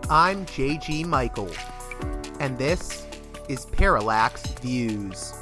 I'm J.G. Michael, and this is Parallax Views.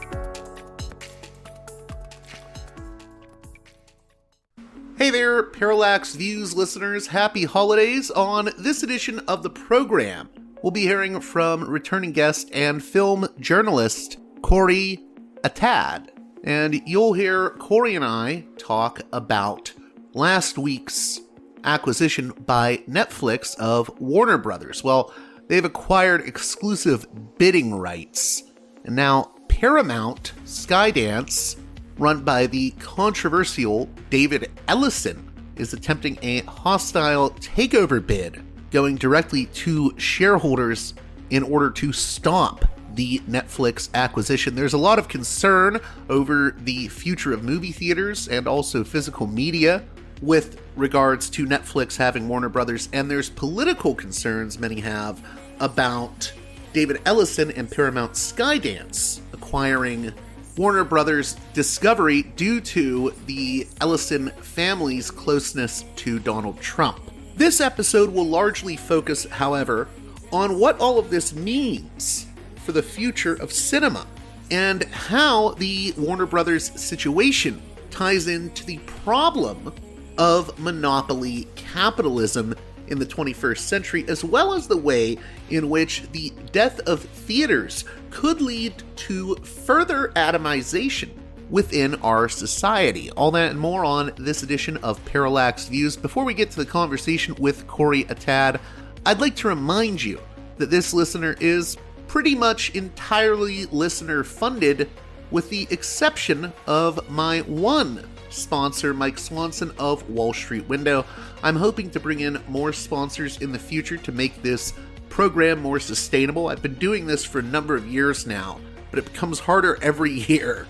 Hey there, Parallax Views listeners. Happy holidays. On this edition of the program, we'll be hearing from returning guest and film journalist Corey Atad. And you'll hear Corey and I talk about last week's acquisition by Netflix of Warner Brothers. Well, they've acquired exclusive bidding rights. And now Paramount Skydance, run by the controversial David Ellison, is attempting a hostile takeover bid, going directly to shareholders in order to stop the Netflix acquisition. There's a lot of concern over the future of movie theaters and also physical media with regards to Netflix having Warner Brothers, and there's political concerns many have about David Ellison and Paramount Skydance acquiring Warner Brothers Discovery due to the Ellison family's closeness to Donald Trump. This episode will largely focus, however, on what all of this means for the future of cinema and how the Warner Brothers situation ties into the problem of monopoly capitalism in the 21st century, as well as the way in which the death of theaters could lead to further atomization within our society. All that and more on this edition of Parallax Views. Before we get to the conversation with Corey Atad, I'd like to remind you that this listener is pretty much entirely listener funded, with the exception of my one sponsor, Mike Swanson of Wall Street Window. I'm hoping to bring in more sponsors in the future to make this program more sustainable. I've been doing this for a number of years now, but it becomes harder every year,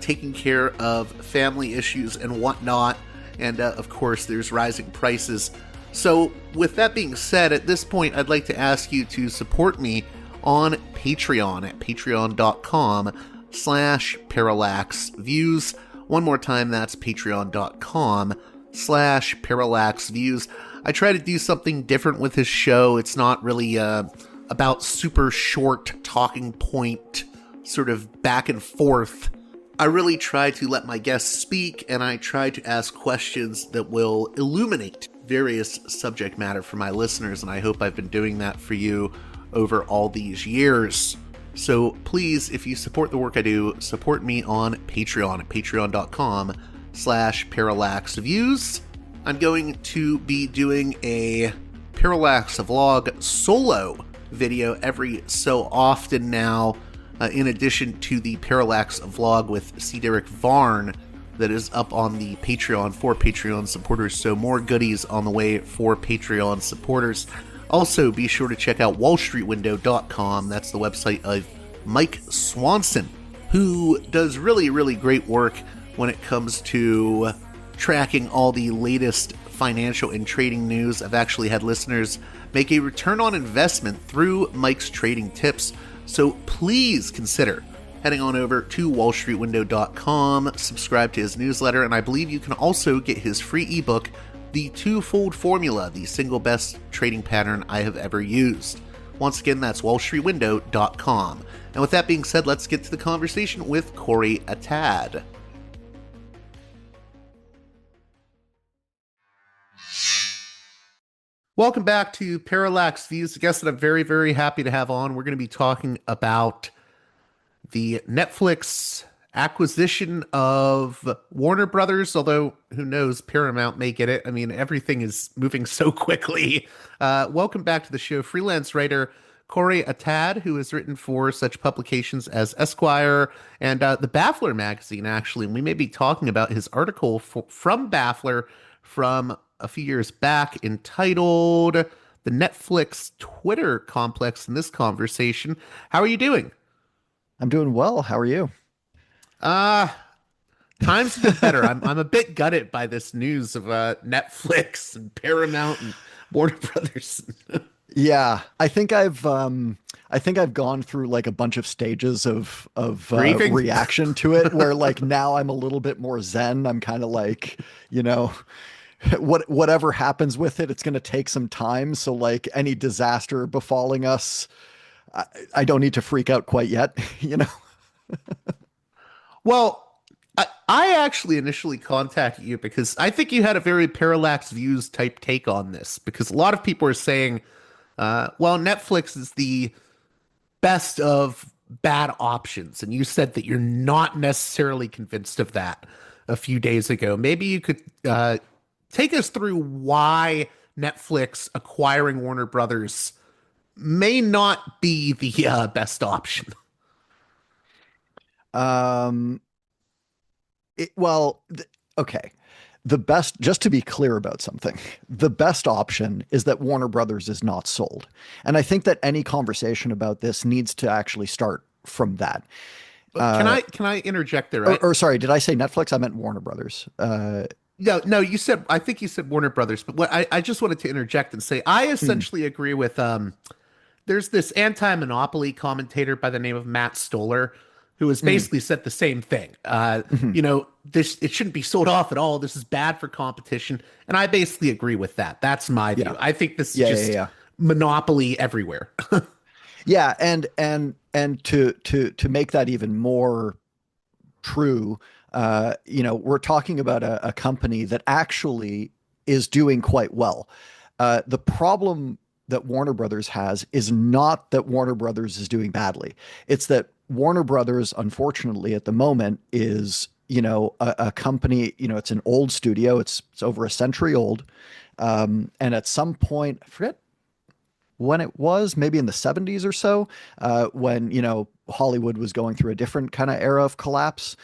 taking care of family issues and whatnot, and of course there's rising prices. So with that being said, at this point I'd like to ask you to support me on Patreon at patreon.com/parallaxviews. One more time, that's patreon.com/parallaxviews. I try to do something different with this show. It's not really about super short talking point, sort of back and forth. I really try to let my guests speak, and I try to ask questions that will illuminate various subject matter for my listeners, and I hope I've been doing that for you over all these years. So please, if you support the work I do, support me on Patreon at patreon.com/parallaxviews. I'm going to be doing a Parallax Vlog solo video every so often now, in addition to the Parallax Vlog with C. Derek Varn that is up on the Patreon for Patreon supporters. So more goodies on the way for Patreon supporters. Also, be sure to check out wallstreetwindow.com. That's the website of Mike Swanson, who does really, really great work when it comes to tracking all the latest financial and trading news. I've actually had listeners make a return on investment through Mike's trading tips. So please consider heading on over to wallstreetwindow.com, subscribe to his newsletter, and I believe you can also get his free ebook, The Twofold Formula, the single best trading pattern I have ever used. Once again, that's wallstreetwindow.com. And with that being said, let's get to the conversation with Corey Atad. Welcome back to Parallax Views. The guest that I'm very, very happy to have on. We're going to be talking about the Netflix acquisition of Warner Brothers, although who knows, Paramount may get it. I mean, everything is moving so quickly. Welcome back to the show, freelance writer Corey Atad, who has written for such publications as Esquire and the Baffler magazine, actually. And we may be talking about his article from Baffler from a few years back entitled The Netflix Twitter Complex in this conversation. How are you doing? I'm doing well. How are you? Times a bit better. I'm a bit gutted by this news of Netflix and Paramount and Warner Brothers. Yeah, I think I've gone through like a bunch of stages of reaction to it, where like now I'm a little bit more zen. I'm kind of like, whatever happens with it, it's going to take some time. So like any disaster befalling us, I, I don't need to freak out quite yet, you know? Well, I actually initially contacted you because I think you had a very Parallax Views type take on this. Because a lot of people are saying, well, Netflix is the best of bad options. And you said that you're not necessarily convinced of that a few days ago. Maybe you could take us through why Netflix acquiring Warner Brothers may not be the best option. Um, well, okay. The best, just to be clear about something, the best option is that Warner Brothers is not sold. And I think that any conversation about this needs to actually start from that. But can I interject there? Or sorry, did I say Netflix? I meant Warner Brothers. No, no, you said I think you said Warner Brothers, but what I just wanted to interject and say I Mm, essentially agree with there's this anti-monopoly commentator by the name of Matt Stoller who has mm, basically said the same thing. mhm. This it shouldn't be sold off at all. This is bad for competition, and I basically agree with that. That's my Yeah, view. I think this is yeah, yeah, just yeah. monopoly everywhere. Yeah, and to make that even more true, we're talking about a company that actually is doing quite well. The problem that Warner Brothers has is not that Warner Brothers is doing badly. It's that Warner Brothers, unfortunately, at the moment, is a company. It's an old studio. It's over a century old, and at some point, I forget when it was, maybe in the 70s or so, when, Hollywood was going through a different kind of era of collapse.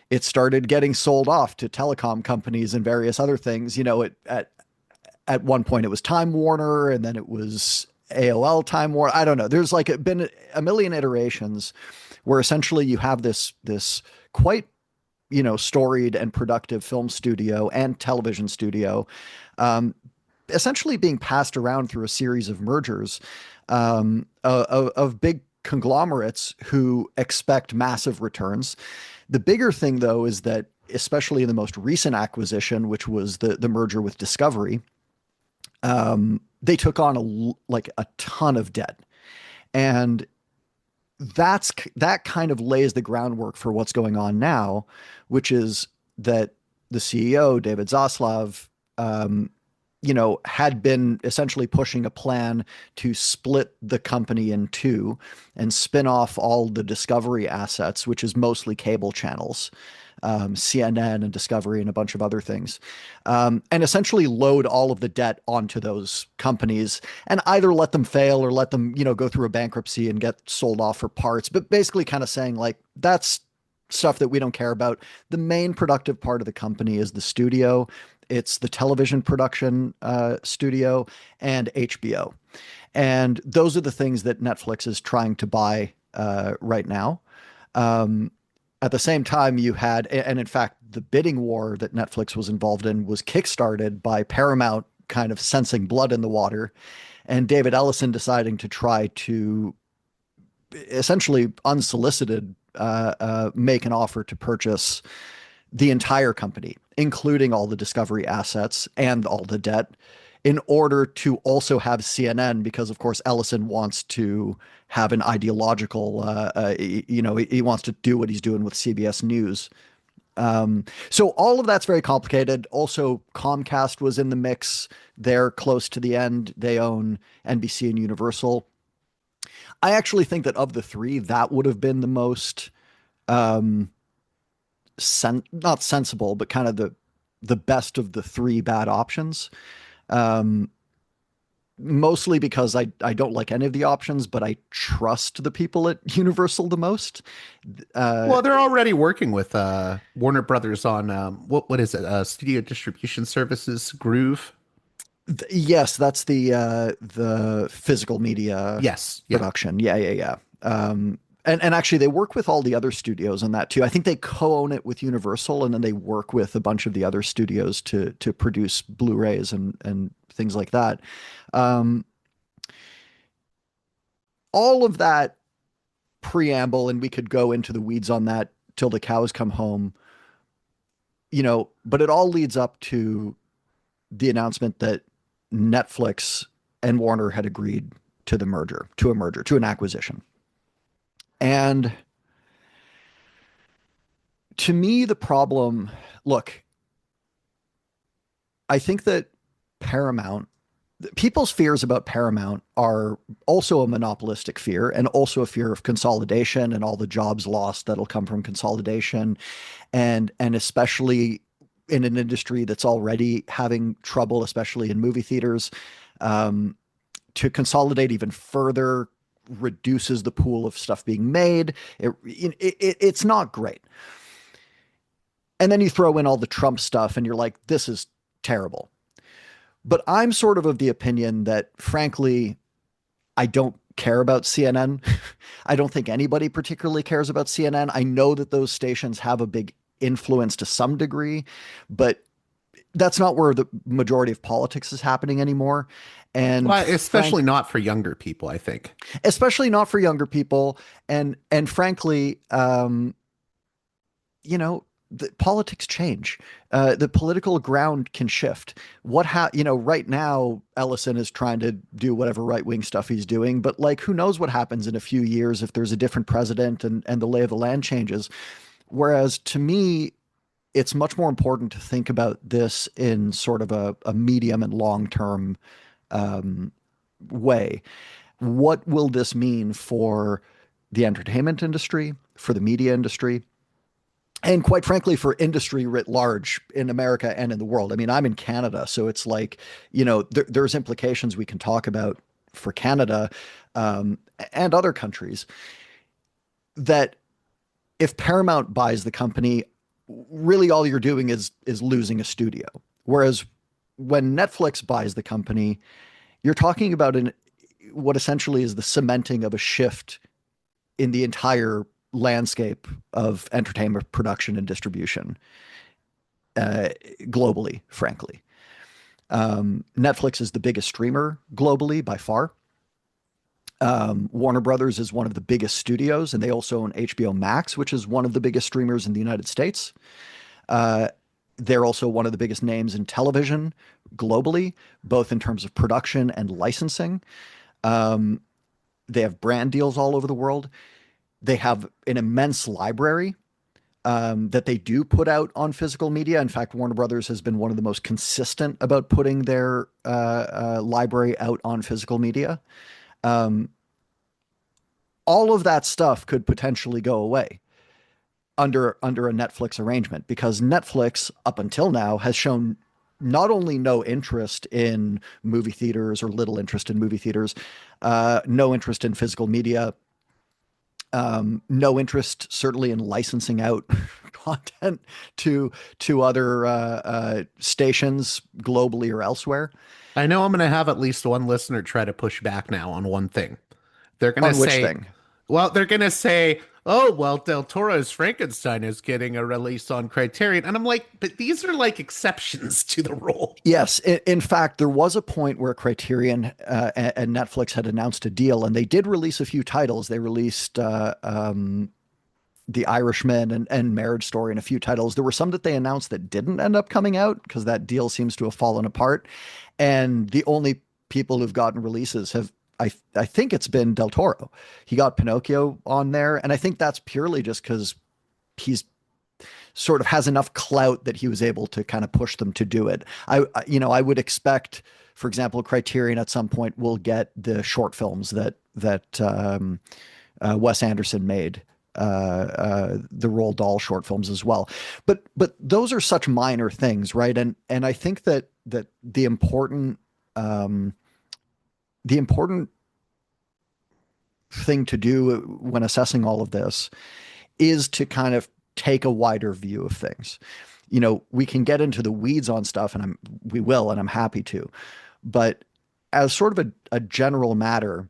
It started getting sold off to telecom companies and various other things. At one point it was Time Warner, and then it was AOL Time Warner. I don't know. There's like been a million iterations where essentially you have this quite storied and productive film studio and television studio, um, essentially being passed around through a series of mergers, of big conglomerates who expect massive returns. The bigger thing, though, is that especially in the most recent acquisition, which was the merger with Discovery, they took on a ton of debt, and that kind of lays the groundwork for what's going on now, which is that the CEO David Zaslav, had been essentially pushing a plan to split the company in two and spin off all the Discovery assets, which is mostly cable channels, CNN and Discovery and a bunch of other things, and essentially load all of the debt onto those companies and either let them fail or let them, go through a bankruptcy and get sold off for parts. But basically, kind of saying like that's stuff that we don't care about. The main productive part of the company is the studio. It's the television production studio and HBO. And those are the things that Netflix is trying to buy right now. Um, at the same time, you had, and in fact, the bidding war that Netflix was involved in was kickstarted by Paramount kind of sensing blood in the water and David Ellison deciding to try to essentially unsolicited make an offer to purchase the entire company, including all the Discovery assets and all the debt, in order to also have CNN, because of course Ellison wants to have an ideological, he wants to do what he's doing with CBS News. So all of that's very complicated. Also, Comcast was in the mix. They're close to the end. They own NBC and Universal. I actually think that of the three, that would have been the most um, not sensible, but kind of the best of the three bad options. Um, Mostly because I don't like any of the options, but I trust the people at Universal the most. Uh, Well, they're already working with Warner Brothers on what is it? Studio Distribution Services Groove. yes, that's the physical media Yes, yeah. production. Yeah, yeah, yeah. And actually, they work with all the other studios on that too. I think they co-own it with Universal, and then they work with a bunch of the other studios to produce Blu-rays and things like that. Um, all of that preamble, and we could go into the weeds on that till the cows come home. But it all leads up to the announcement that Netflix and Warner had agreed to to an acquisition. And to me, the problem, look, I think that Paramount, people's fears about Paramount are also a monopolistic fear and also a fear of consolidation and all the jobs lost that'll come from consolidation, and especially in an industry that's already having trouble, especially in movie theaters, um, to consolidate even further reduces the pool of stuff being made. It's not great. And then you throw in all the Trump stuff and you're like, this is terrible. But I'm sort of the opinion that, frankly, I don't care about CNN. I don't think anybody particularly cares about CNN. I know that those stations have a big influence to some degree, but that's not where the majority of politics is happening anymore. And Well, especially not for younger people, I think. especially not for younger people. And frankly, you know, the politics change. The political ground can shift. Right now, Ellison is trying to do whatever right wing stuff he's doing, but like, who knows what happens in a few years if there's a different president and the lay of the land changes. Whereas to me, it's much more important to think about this in sort of a medium and long term way. What will this mean for the entertainment industry, for the media industry? And quite frankly, for industry writ large in America and in the world. I mean, I'm in Canada, so it's like, there's implications we can talk about for Canada and other countries, that if Paramount buys the company, really all you're doing is losing a studio. Whereas when Netflix buys the company, you're talking about what essentially is the cementing of a shift in the entire landscape of entertainment production and distribution globally, frankly. Netflix is the biggest streamer globally by far. Warner Brothers is one of the biggest studios, and they also own HBO Max, which is one of the biggest streamers in the United States. They're also one of the biggest names in television globally, both in terms of production and licensing. They have brand deals all over the world. They have an immense library that they do put out on physical media. In fact, Warner Brothers has been one of the most consistent about putting their library out on physical media. All of that stuff could potentially go away under a Netflix arrangement, because Netflix, up until now, has shown not only no interest in movie theaters, or little interest in movie theaters, no interest in physical media, no interest certainly in licensing out content to other stations globally or elsewhere. I know I'm going to have at least one listener try to push back now on one thing. They're going to On which say, thing? well, they're going to say, oh, well, Del Toro's Frankenstein is getting a release on Criterion. And I'm like, but these are like exceptions to the rule. Yes. In fact, there was a point where Criterion and Netflix had announced a deal, and they did release a few titles. They released The Irishman and Marriage Story and a few titles. There were some that they announced that didn't end up coming out because that deal seems to have fallen apart. And the only people who've gotten releases have, I think it's been Del Toro. He got Pinocchio on there, and I think that's purely just because he's sort of has enough clout that he was able to kind of push them to do it. I would expect, for example, Criterion at some point will get the short films that Wes Anderson made, the Roald Dahl short films as well. But those are such minor things, right? And I think that the important thing to do when assessing all of this is to kind of take a wider view of things. We can get into the weeds on stuff, and we will, and I'm happy to. But as sort of a general matter,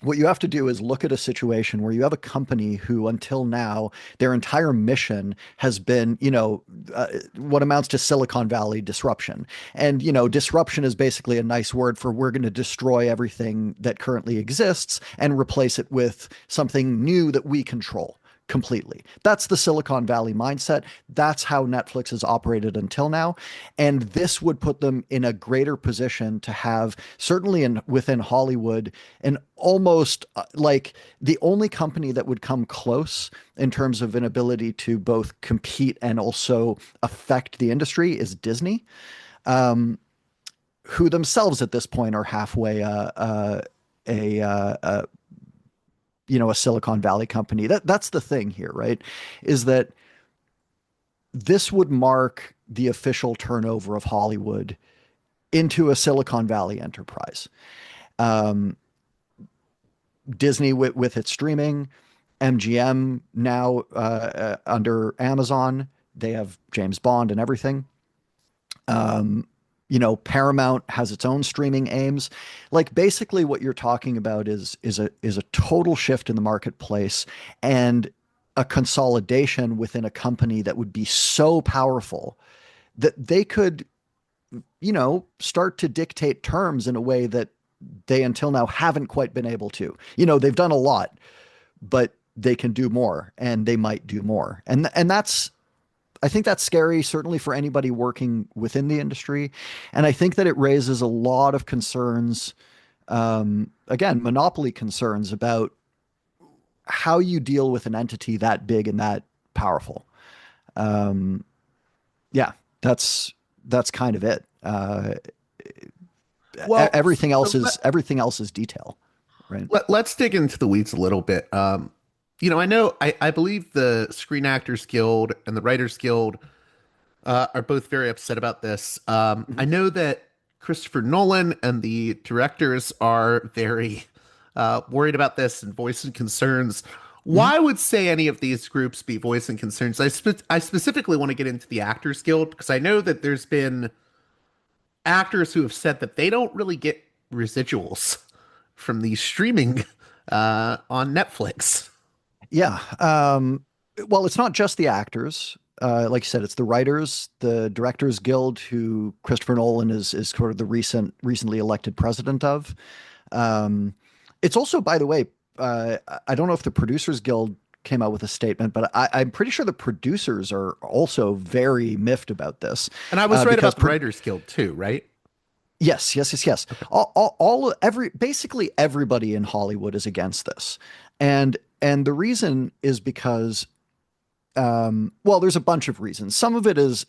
what you have to do is look at a situation where you have a company who, until now, their entire mission has been, what amounts to Silicon Valley disruption. And, disruption is basically a nice word for, we're going to destroy everything that currently exists and replace it with something new that we control. completely. That's the Silicon Valley mindset. That's how Netflix has operated until now. And this would put them in a greater position to have, certainly within Hollywood, an almost like the only company that would come close in terms of an ability to both compete and also affect the industry is Disney, who themselves at this point are halfway a a Silicon Valley company. That's the thing here, right? Is that this would mark the official turnover of Hollywood into a Silicon Valley enterprise. Um, Disney with its streaming, MGM now under Amazon, they have James Bond and everything. Um, Paramount has its own streaming aims. Like basically what you're talking about is a total shift in the marketplace and a consolidation within a company that would be so powerful that they could, start to dictate terms in a way that they until now haven't quite been able to. They've done a lot, but they can do more and they might do more. And that's I think that's scary, certainly for anybody working within the industry. And I think that it raises a lot of concerns, again, monopoly concerns about how you deal with an entity that big and that powerful. Um, yeah, that's kind of it. Well, Everything else so is detail, right? let's dig into the weeds a little bit. I know I believe the Screen Actors Guild and the Writers Guild are both very upset about this. I Mhm. know that Christopher Nolan and the directors are very worried about this and voicing concerns. Mhm. Why would say any of these groups be voicing concerns? I specifically want to get into the Actors Guild because I know that there's been actors who have said that they don't really get residuals from the streaming on Netflix. Yeah. Well, it's not just the actors. Like you said, it's the writers, the Directors Guild, who Christopher Nolan is sort of the recently elected president of. Um, it's also, by the way, I don't know if the Producers Guild came out with a statement, but I'm pretty sure the producers are also very miffed about this, And I was right because about the Writers Guild too, right? yes, yes, yes, yes. Basically everybody in Hollywood is against this, and the reason is because, well, there's a bunch of reasons. Some of it is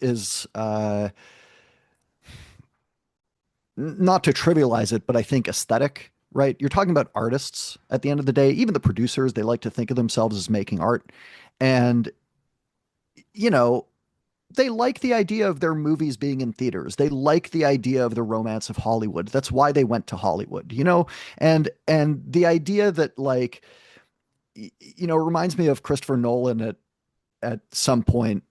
not to trivialize it, but I think aesthetic, right? You're talking about artists at the end of the day. Even the producers, they like to think of themselves as making art, and you know, they like the idea of their movies being in theaters. They like the idea of the romance of Hollywood. That's why they went to Hollywood, and the idea that like reminds me of Christopher Nolan at some point,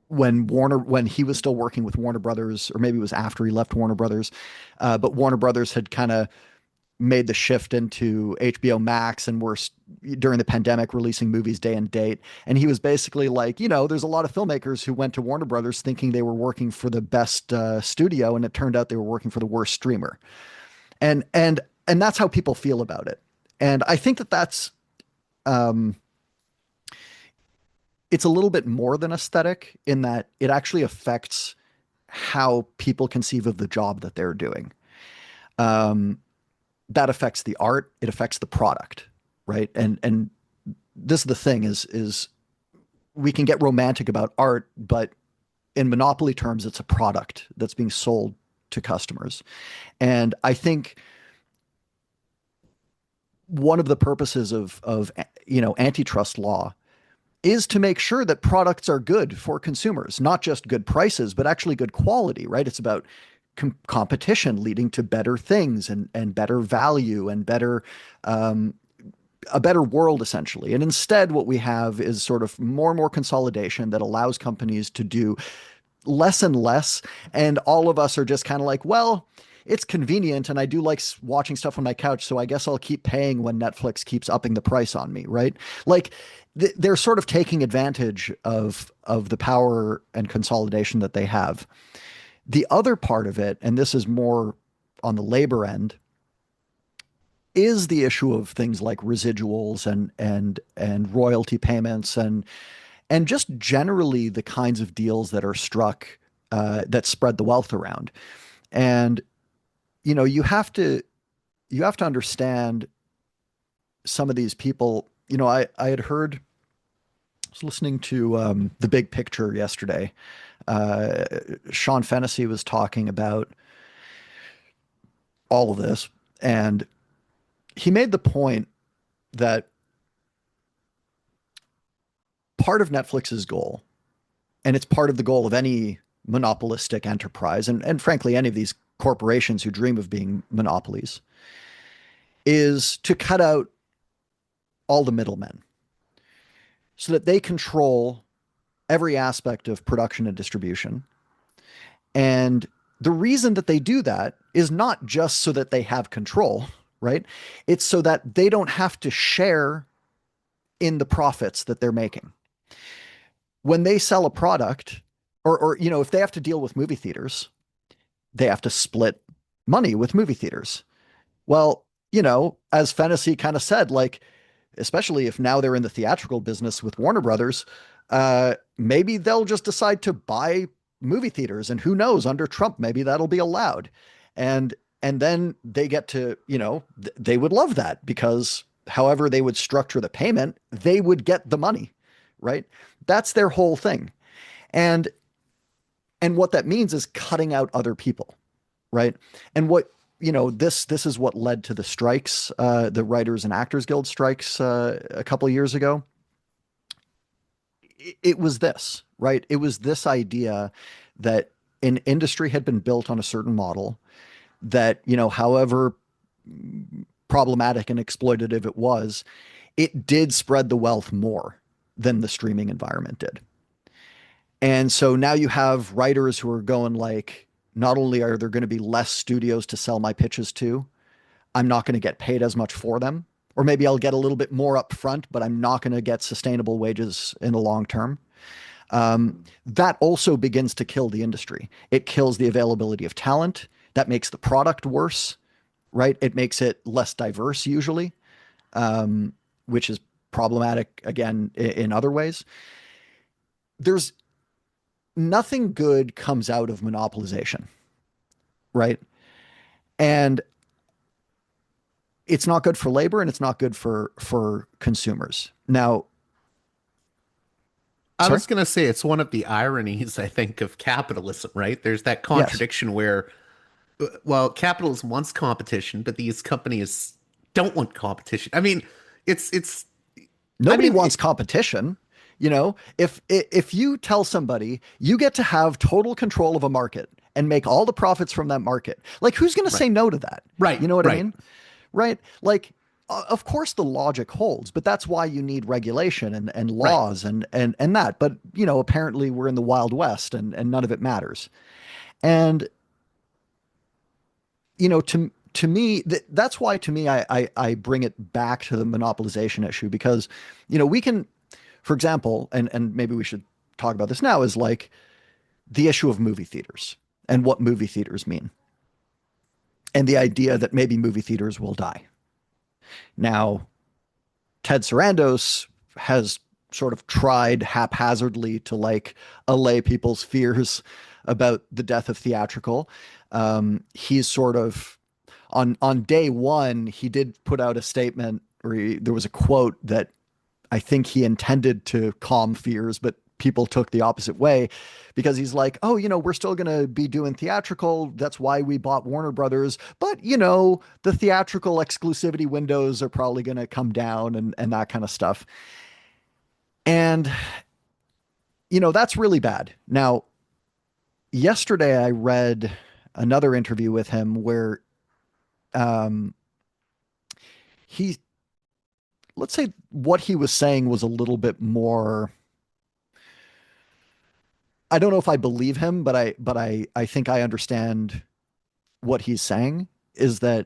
when he was still working with Warner Brothers, or maybe it was after he left Warner Brothers, but Warner Brothers had kind of made the shift into HBO Max and were during the pandemic releasing movies day and date. And he was basically like, there's a lot of filmmakers who went to Warner Brothers thinking they were working for the best studio, and it turned out they were working for the worst streamer. And that's how people feel about it. And I think that that's um, it's a little bit more than aesthetic in that it actually affects how people conceive of the job that they're doing. Um, that affects the art, it affects the product, right? And this is the thing is we can get romantic about art, but in monopoly terms, it's a product that's being sold to customers. And I think one of the purposes of antitrust law is to make sure that products are good for consumers, not just good prices, but actually good quality, right? It's about competition leading to better things and better value and um, a better world, essentially. And instead, what we have is sort of more and more consolidation that allows companies to do less and less. And all of us are just kind of like, well, it's convenient and I do like watching stuff on my couch, so I guess I'll keep paying when Netflix keeps upping the price on me, right? Like they're sort of taking advantage of the power and consolidation that they have. The other part of it, and this is more on the labor end, is the issue of things like residuals and royalty payments and just generally the kinds of deals that are struck that spread the wealth around. And you have to understand some of these people. I had heard, I was listening to The Big Picture yesterday. Sean Fennessy was talking about all of this, and he made the point that part of Netflix's goal, and it's part of the goal of any monopolistic enterprise, and frankly, any of these corporations who dream of being monopolies, is to cut out all the middlemen so that they control every aspect of production and distribution. And the reason that they do that is not just so that they have control, right? It's so that they don't have to share in the profits that they're making. When they sell a product, or if they have to deal with movie theaters, they have to split money with movie theaters. Well, as Fennessy kind of said, like, especially if now they're in the theatrical business with Warner Brothers, maybe they'll just decide to buy movie theaters, and who knows, under Trump, maybe that'll be allowed. And then they get to, they would love that, because however they would structure the payment, they would get the money, right? That's their whole thing. And what that means is cutting out other people, right? And what, this is what led to the strikes, the Writers and Actors Guild strikes a couple of years ago. It was this, right? It was this idea that an industry had been built on a certain model that, however problematic and exploitative it was, it did spread the wealth more than the streaming environment did. And so now you have writers who are going like, not only are there going to be less studios to sell my pitches to, I'm not going to get paid as much for them. Or maybe I'll get a little bit more up front, but I'm not going to get sustainable wages in the long term. That also begins to kill the industry. It kills the availability of talent. That makes the product worse, right? It makes it less diverse usually, which is problematic again in other ways. There's nothing good comes out of monopolization, right? And it's not good for labor, and it's not good for consumers. Now, I was going to say it's one of the ironies, I think, of capitalism, right? There's that contradiction where, well, capitalism wants competition, but these companies don't want competition. I mean, it's nobody wants competition. If you tell somebody you get to have total control of a market and make all the profits from that market, like, who's going to say no to that? Right. You know what I mean? Right. Like, of course the logic holds, but that's why you need regulation and laws and that. But, apparently we're in the Wild West and none of it matters. And, to me, that's why to me, I bring it back to the monopolization issue, because, we can, for example, and maybe we should talk about this now, is like the issue of movie theaters and what movie theaters mean. And the idea that maybe movie theaters will die. Now, Ted Sarandos has sort of tried haphazardly to like allay people's fears about the death of theatrical. He's sort of on day one, he did put out a statement, or there was a quote that I think he intended to calm fears, but people took the opposite way, because he's like, oh, we're still going to be doing theatrical. That's why we bought Warner Brothers. But, the theatrical exclusivity windows are probably going to come down and that kind of stuff. And, that's really bad. Now, yesterday I read another interview with him where let's say what he was saying was a little bit more, I don't know if I believe him, but I think I understand what he's saying, is that,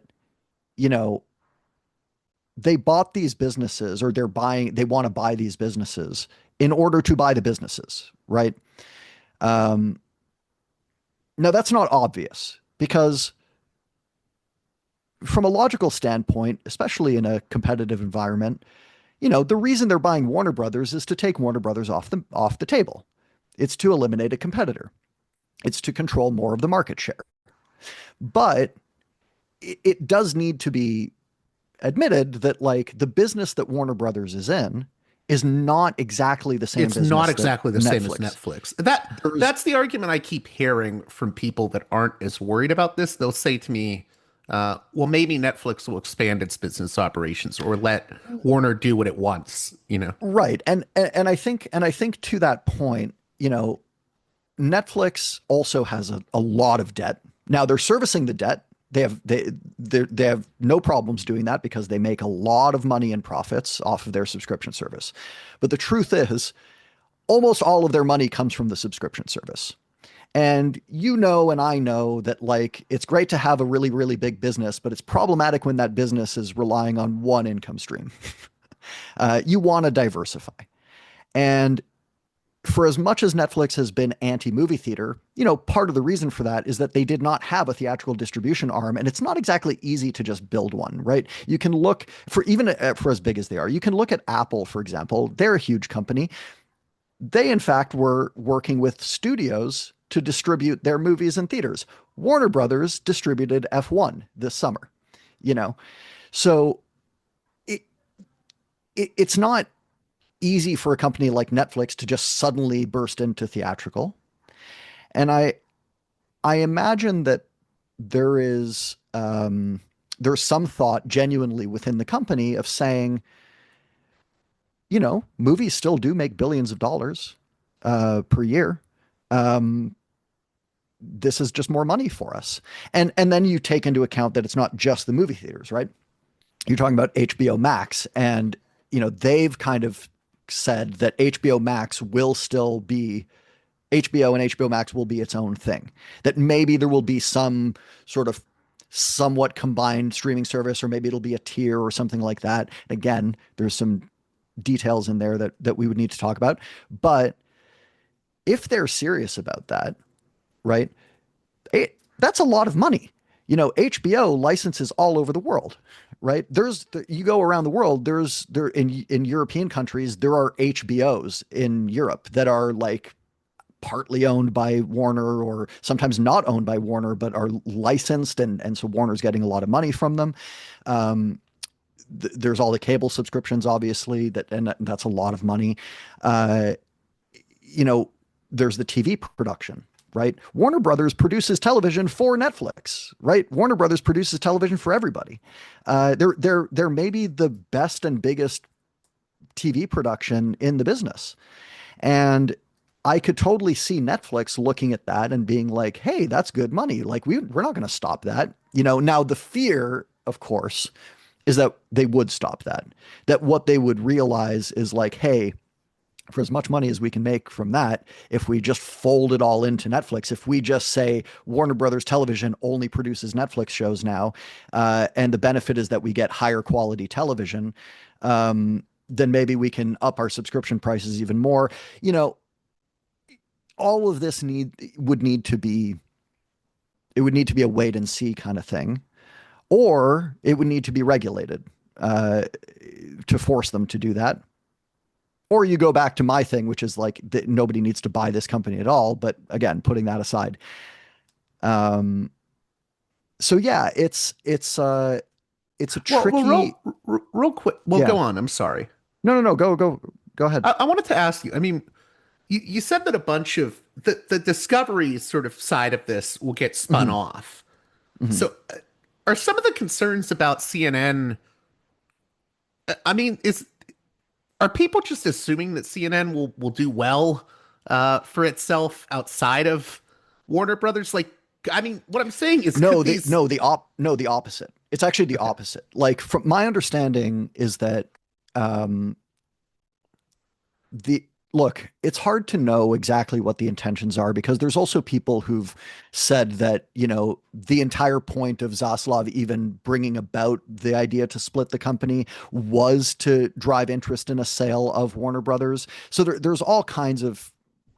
they bought these businesses, or they want to buy these businesses in order to buy the businesses, right? Now that's not obvious, because from a logical standpoint, especially in a competitive environment, the reason they're buying Warner Brothers is to take Warner Brothers off the table. It's to eliminate a competitor. It's to control more of the market share. But it does need to be admitted that like the business that Warner Brothers is in is not exactly the same It's business not that exactly the same as Netflix. Netflix. That's the argument I keep hearing from people that aren't as worried about this. They'll say to me, well, maybe Netflix will expand its business operations or let Warner do what it wants, you know. Right. And I think to that point, Netflix also has a lot of debt. Now they're servicing the debt. They have no problems doing that because they make a lot of money in profits off of their subscription service. But the truth is, almost all of their money comes from the subscription service. And and I know that like it's great to have a really, really big business, but it's problematic when that business is relying on one income stream. You want to diversify. And for as much as Netflix has been anti-movie theater, part of the reason for that is that they did not have a theatrical distribution arm, and it's not exactly easy to just build one, right? You can look for even for as big as they are. You can look at Apple, for example. They're a huge company. They, in fact, were working with studios to distribute their movies in theaters. Warner Brothers distributed F1 this summer, So it's not easy for a company like Netflix to just suddenly burst into theatrical. And I imagine that there's some thought genuinely within the company of saying, movies still do make billions of dollars per year. This is just more money for us. And then you take into account that it's not just the movie theaters, right? You're talking about HBO Max, and they've kind of said that HBO Max will still be HBO, and HBO Max will be its own thing. That maybe there will be some sort of somewhat combined streaming service, or maybe it'll be a tier or something like that. Again, there's some details in there that we would need to talk about. But if they're serious about that, right, that's a lot of money. HBO licenses all over the world, right? You go around the world, in European countries, there are HBOs in Europe that are like partly owned by Warner or sometimes not owned by Warner, but are licensed. And so Warner's getting a lot of money from them. There's all the cable subscriptions, obviously, and that's a lot of money. There's the TV production, right? Warner Brothers produces television for Netflix, right? Warner Brothers produces television for everybody. They're maybe the best and biggest TV production in the business. And I could totally see Netflix looking at that and being like, hey, that's good money. Like we're not going to stop that. Now the fear, of course, is that they would stop that what they would realize is like, hey, for as much money as we can make from that, if we just fold it all into Netflix, if we just say Warner Brothers Television only produces Netflix shows now, and the benefit is that we get higher quality television, then maybe we can up our subscription prices even more. All of this would need to be a wait and see kind of thing, or it would need to be regulated to force them to do that. Or you go back to my thing, which is like that nobody needs to buy this company at all. But again, putting that aside. So yeah, it's a tricky. Real quick. Well, Yeah. go on. I'm sorry. No. Go ahead. I wanted to ask you. I mean, you said that a bunch of the discovery sort of side of this will get spun off. Mhm. So, are some of the concerns about CNN? I mean, are people just assuming that CNN will do well for itself outside of Warner Brothers? Like, I mean, what I'm saying is, the opposite. It's actually the opposite. Like, from my understanding is that it's hard to know exactly what the intentions are because there's also people who've said that, the entire point of Zaslav even bringing about the idea to split the company was to drive interest in a sale of Warner Brothers. So there's all kinds of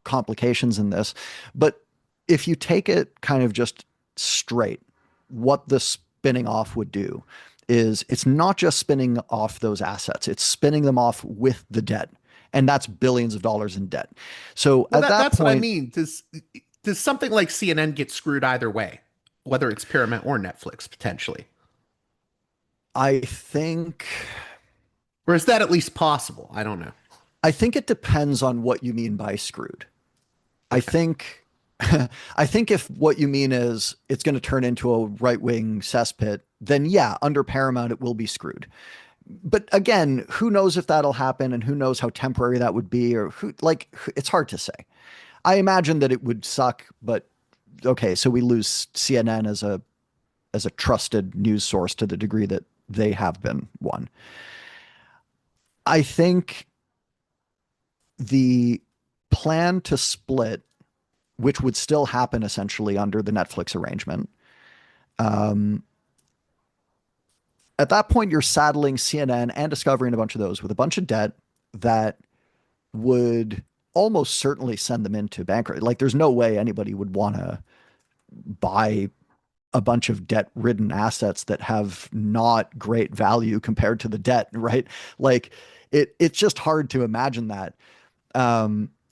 complications in this. But if you take it kind of just straight, what the spinning off would do is it's not just spinning off those assets, it's spinning them off with the debt. And that's billions of dollars in debt. So Well, at that that's what I point, mean. Does something like CNN get screwed either way, whether it's Paramount or Netflix potentially, I think or is that at least possible? I don't know. I think it depends on what you mean by screwed. I Okay. think I think if what you mean is it's going to turn into a right-wing cesspit, then yeah, under Paramount it will be screwed. But again, who knows if that'll happen and who knows how temporary that would be or who like it's hard to say. I imagine that it would suck, but okay, so we lose CNN as a trusted news source to the degree that they have been one. I think the plan to split, which would still happen essentially under the Netflix arrangement, um, at that point, you're saddling CNN and Discovery and a bunch of those with a bunch of debt that would almost certainly send them into bankruptcy. Like, there's no way anybody would want to buy a bunch of debt-ridden assets that have not great value compared to the debt, right? Like, it's just hard to imagine that.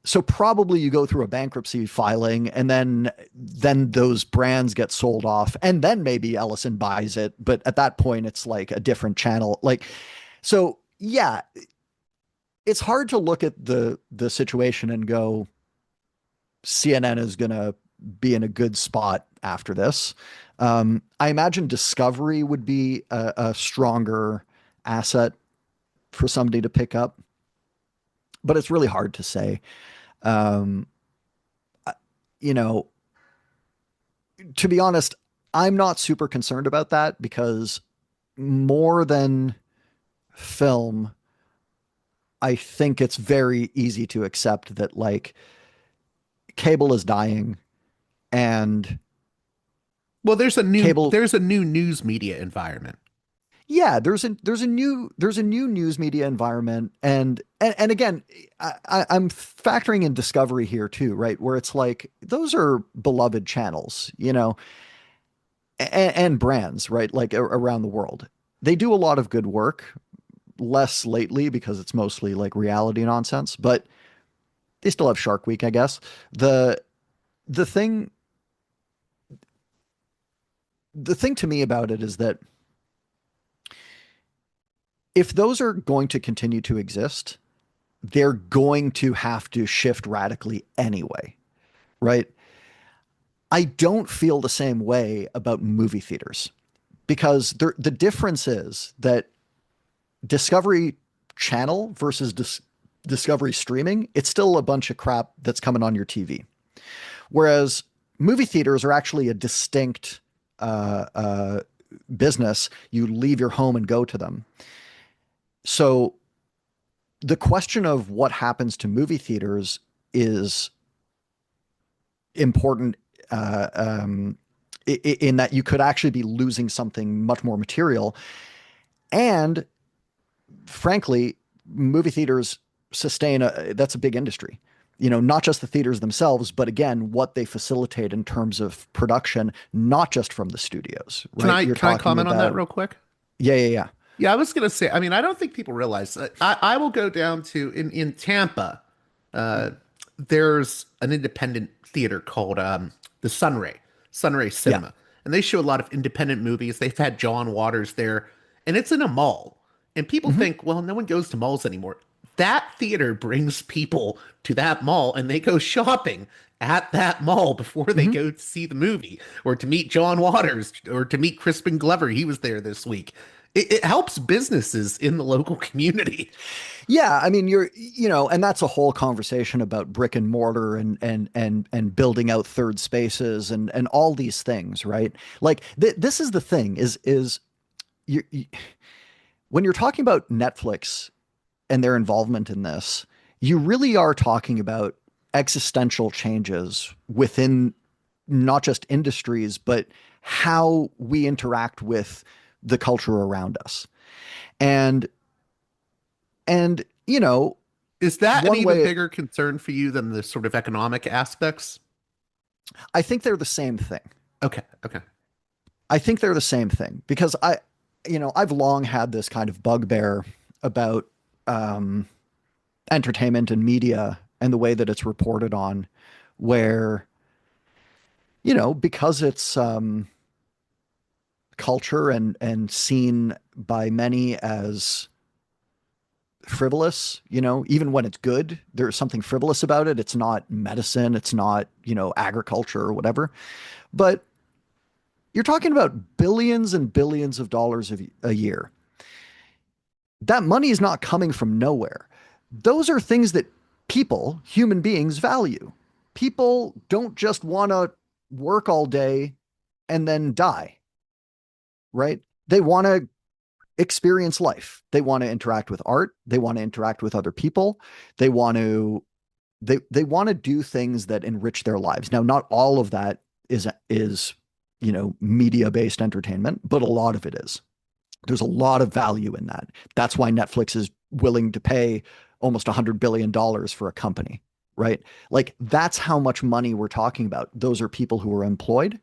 So probably you go through a bankruptcy filing and then those brands get sold off and then maybe Ellison buys it. But at that point, it's like a different channel. Like, so yeah, it's hard to look at the situation and go, CNN is going to be in a good spot after this. I imagine Discovery would be a stronger asset for somebody to pick up, but it's really hard to say. Um, you know, to be honest, I'm not super concerned about that because more than film, I think it's very easy to accept that like cable is dying and Well, cable there's a new news media environment. yeah, there's a new news media environment, and again, I'm factoring in Discovery here too, right? Where it's like those are beloved channels, and brands, right? Like around the world, they do a lot of good work. Less lately because it's mostly like reality nonsense, but they still have Shark Week, I guess. The the thing the thing to me about it is that if those are going to continue to exist, they're going to have to shift radically anyway, right? I don't feel the same way about movie theaters because the difference is that Discovery Channel versus Discovery streaming, it's still a bunch of crap that's coming on your TV. Whereas movie theaters are actually a distinct business. You leave your home and go to them. So the question of what happens to movie theaters is important in that you could actually be losing something much more material. And frankly, movie theaters sustain that's a big industry. Not just the theaters themselves, but again, what they facilitate in terms of production, not just from the studios, right? You're Can I talking comment on that about, real quick? yeah, yeah, yeah. Yeah, I was gonna say. I mean, I don't think people realize that. I will go down to in Tampa. Uh, there's an independent theater called the Sunray Yeah. Cinema, and they show a lot of independent movies. They've had John Waters there, and it's in a mall. And people Hmm. think, well, no one goes to malls anymore. That theater brings people to that mall, and they go shopping at that mall before they Hmm. go to see the movie or to meet John Waters or to meet Crispin Glover. He was there this week. It helps businesses in the local community. Yeah, I mean, and that's a whole conversation about brick and mortar and building out third spaces and all these things, right? Like this is the thing is you when you're talking about Netflix and their involvement in this, you really are talking about existential changes within not just industries, but how we interact with the culture around us. And and Is that an one even way bigger concern for you than the sort of economic aspects? I think they're the same thing. Okay, okay. I think they're the same thing because I've long had this kind of bugbear about um, entertainment and media and the way that it's reported on, where, because it's culture and seen by many as frivolous, even when it's good, there's something frivolous about it. It's not medicine, it's not, agriculture or whatever. But you're talking about billions and billions of dollars a year. That money is not coming from nowhere. Those are things that people, human beings, value. People don't just want to work all day and then die, right? They want to experience life. They want to interact with art. They want to interact with other people. They want to they want to do things that enrich their lives. Now, not all of that is media-based entertainment, but a lot of it is. There's a lot of value in that. That's why Netflix is willing to pay almost $100 billion for a company, right? Like that's how much money we're talking about. Those are people who are employed.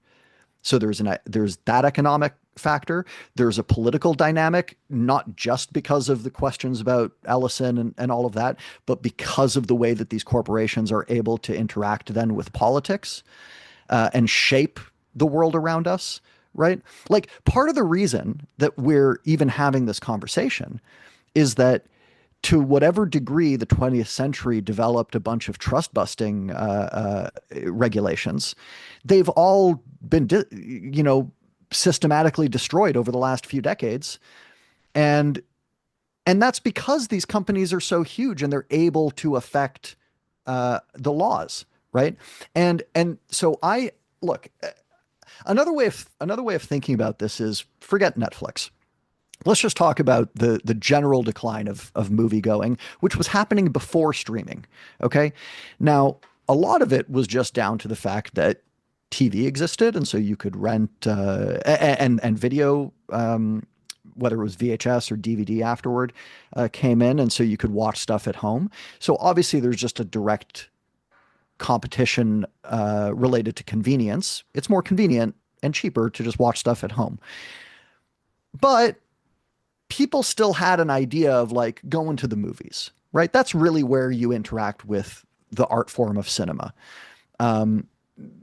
So there's that economic factor. There's a political dynamic, not just because of the questions about Ellison and all of that, but because of the way that these corporations are able to interact then with politics and shape the world around us, right? Like part of the reason that we're even having this conversation is that to whatever degree the 20th century developed a bunch of trust busting regulations, they've all been, systematically destroyed over the last few decades. And that's because these companies are so huge and they're able to affect the laws, right? And so I look, another way of thinking about this is forget Netflix. Let's just talk about the general decline of movie going, which was happening before streaming. Okay. Now, a lot of it was just down to the fact that TV existed, and so you could rent and video, whether it was VHS or DVD afterward, came in, and so you could watch stuff at home. So obviously, there's just a direct competition related to convenience. It's more convenient and cheaper to just watch stuff at home. But people still had an idea of like going to the movies, right? That's really where you interact with the art form of cinema.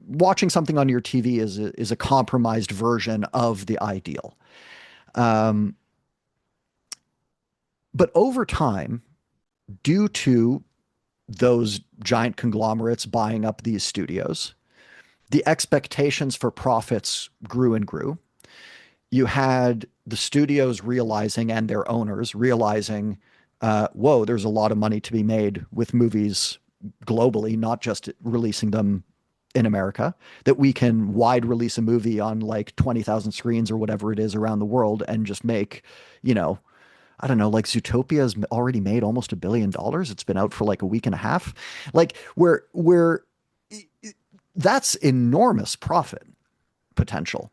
Watching something on your TV is a compromised version of the ideal. But over time, due to those giant conglomerates buying up these studios, the expectations for profits grew and grew. You had the studios realizing and their owners realizing, whoa, there's a lot of money to be made with movies globally, not just releasing them in America, that we can wide release a movie on like 20,000 screens or whatever it is around the world and just make, I don't know, like Zootopia's already made almost $1 billion. It's been out for like a week and a half. Like where that's enormous profit potential.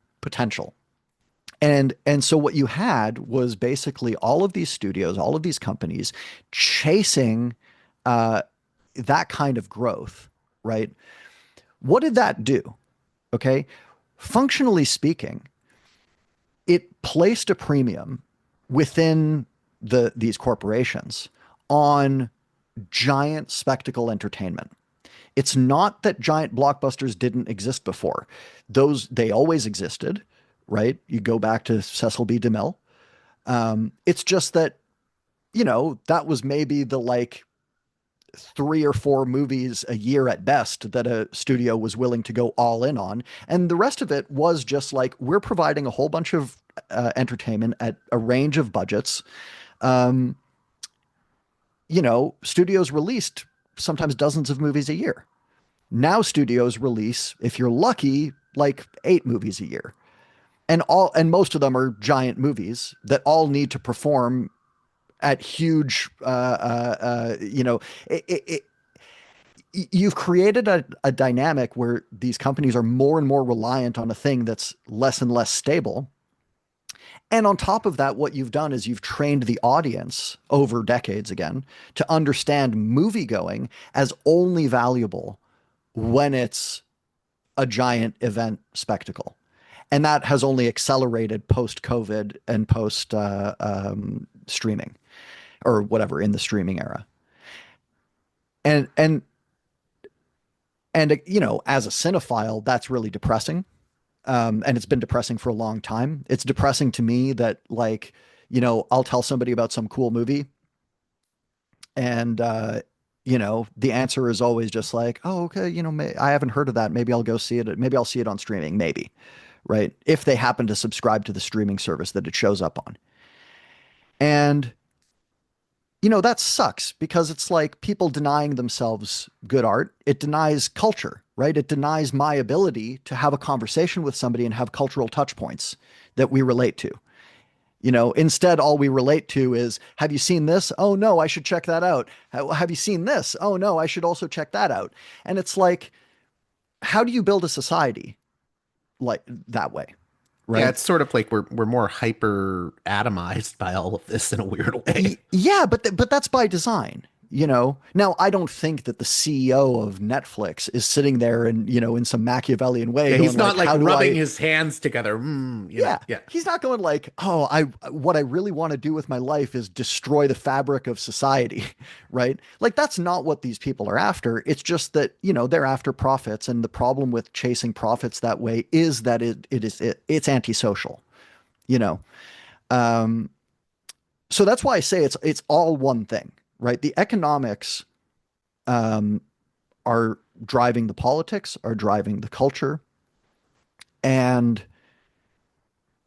And so what you had was basically all of these studios, all of these companies chasing that kind of growth, right? What did that do? Okay. Functionally speaking, it placed a premium within these corporations on giant spectacle entertainment. It's not that giant blockbusters didn't exist before. They always existed, right? You go back to Cecil B. DeMille. It's just that, that was maybe the like 3 or 4 movies a year at best that a studio was willing to go all in on. And the rest of it was just like, we're providing a whole bunch of entertainment at a range of budgets. Studios released sometimes dozens of movies a year. Now studios release, if you're lucky, like 8 movies a year. And most of them are giant movies that all need to perform at huge, you've created a dynamic where these companies are more and more reliant on a thing that's less and less stable. And on top of that, what you've done is you've trained the audience over decades again to understand movie going as only valuable when it's a giant event spectacle. And that has only accelerated post COVID and post streaming or whatever in the streaming era. And you know, as a cinephile, that's really depressing. And it's been depressing for a long time. It's depressing to me that, like, you know, I'll tell somebody about some cool movie, and you know, the answer is always just like, oh, okay, you know, I haven't heard of that. Maybe I'll go see it. Maybe I'll see it on streaming. Maybe, right? If they happen to subscribe to the streaming service that it shows up on. And you know, that sucks because it's like people denying themselves good art. It denies culture, right? It denies my ability to have a conversation with somebody and have cultural touch points that we relate to. You know, instead, all we relate to is, have you seen this? Oh, no, I should check that out. Have you seen this? Oh, no, I should also check that out. And it's like, how do you build a society like that way? Yeah, Right. it's sort of like we're more hyper atomized by all of this in a weird way. Yeah, but that's by design, you know. Now, I don't think that the CEO of Netflix is sitting there and, you know, in some Machiavellian way Yeah, he's going not like, like how do rubbing I his hands together. You know, Yeah. yeah. He's not going like, "Oh, I what I really want to do with my life is destroy the fabric of society." Right? Like that's not what these people are after. It's just that, you know, they're after profits, and the problem with chasing profits that way is that it's antisocial, you know. Um so that's why I say it's all one thing, right? The economics um, are driving the politics, are driving the culture, and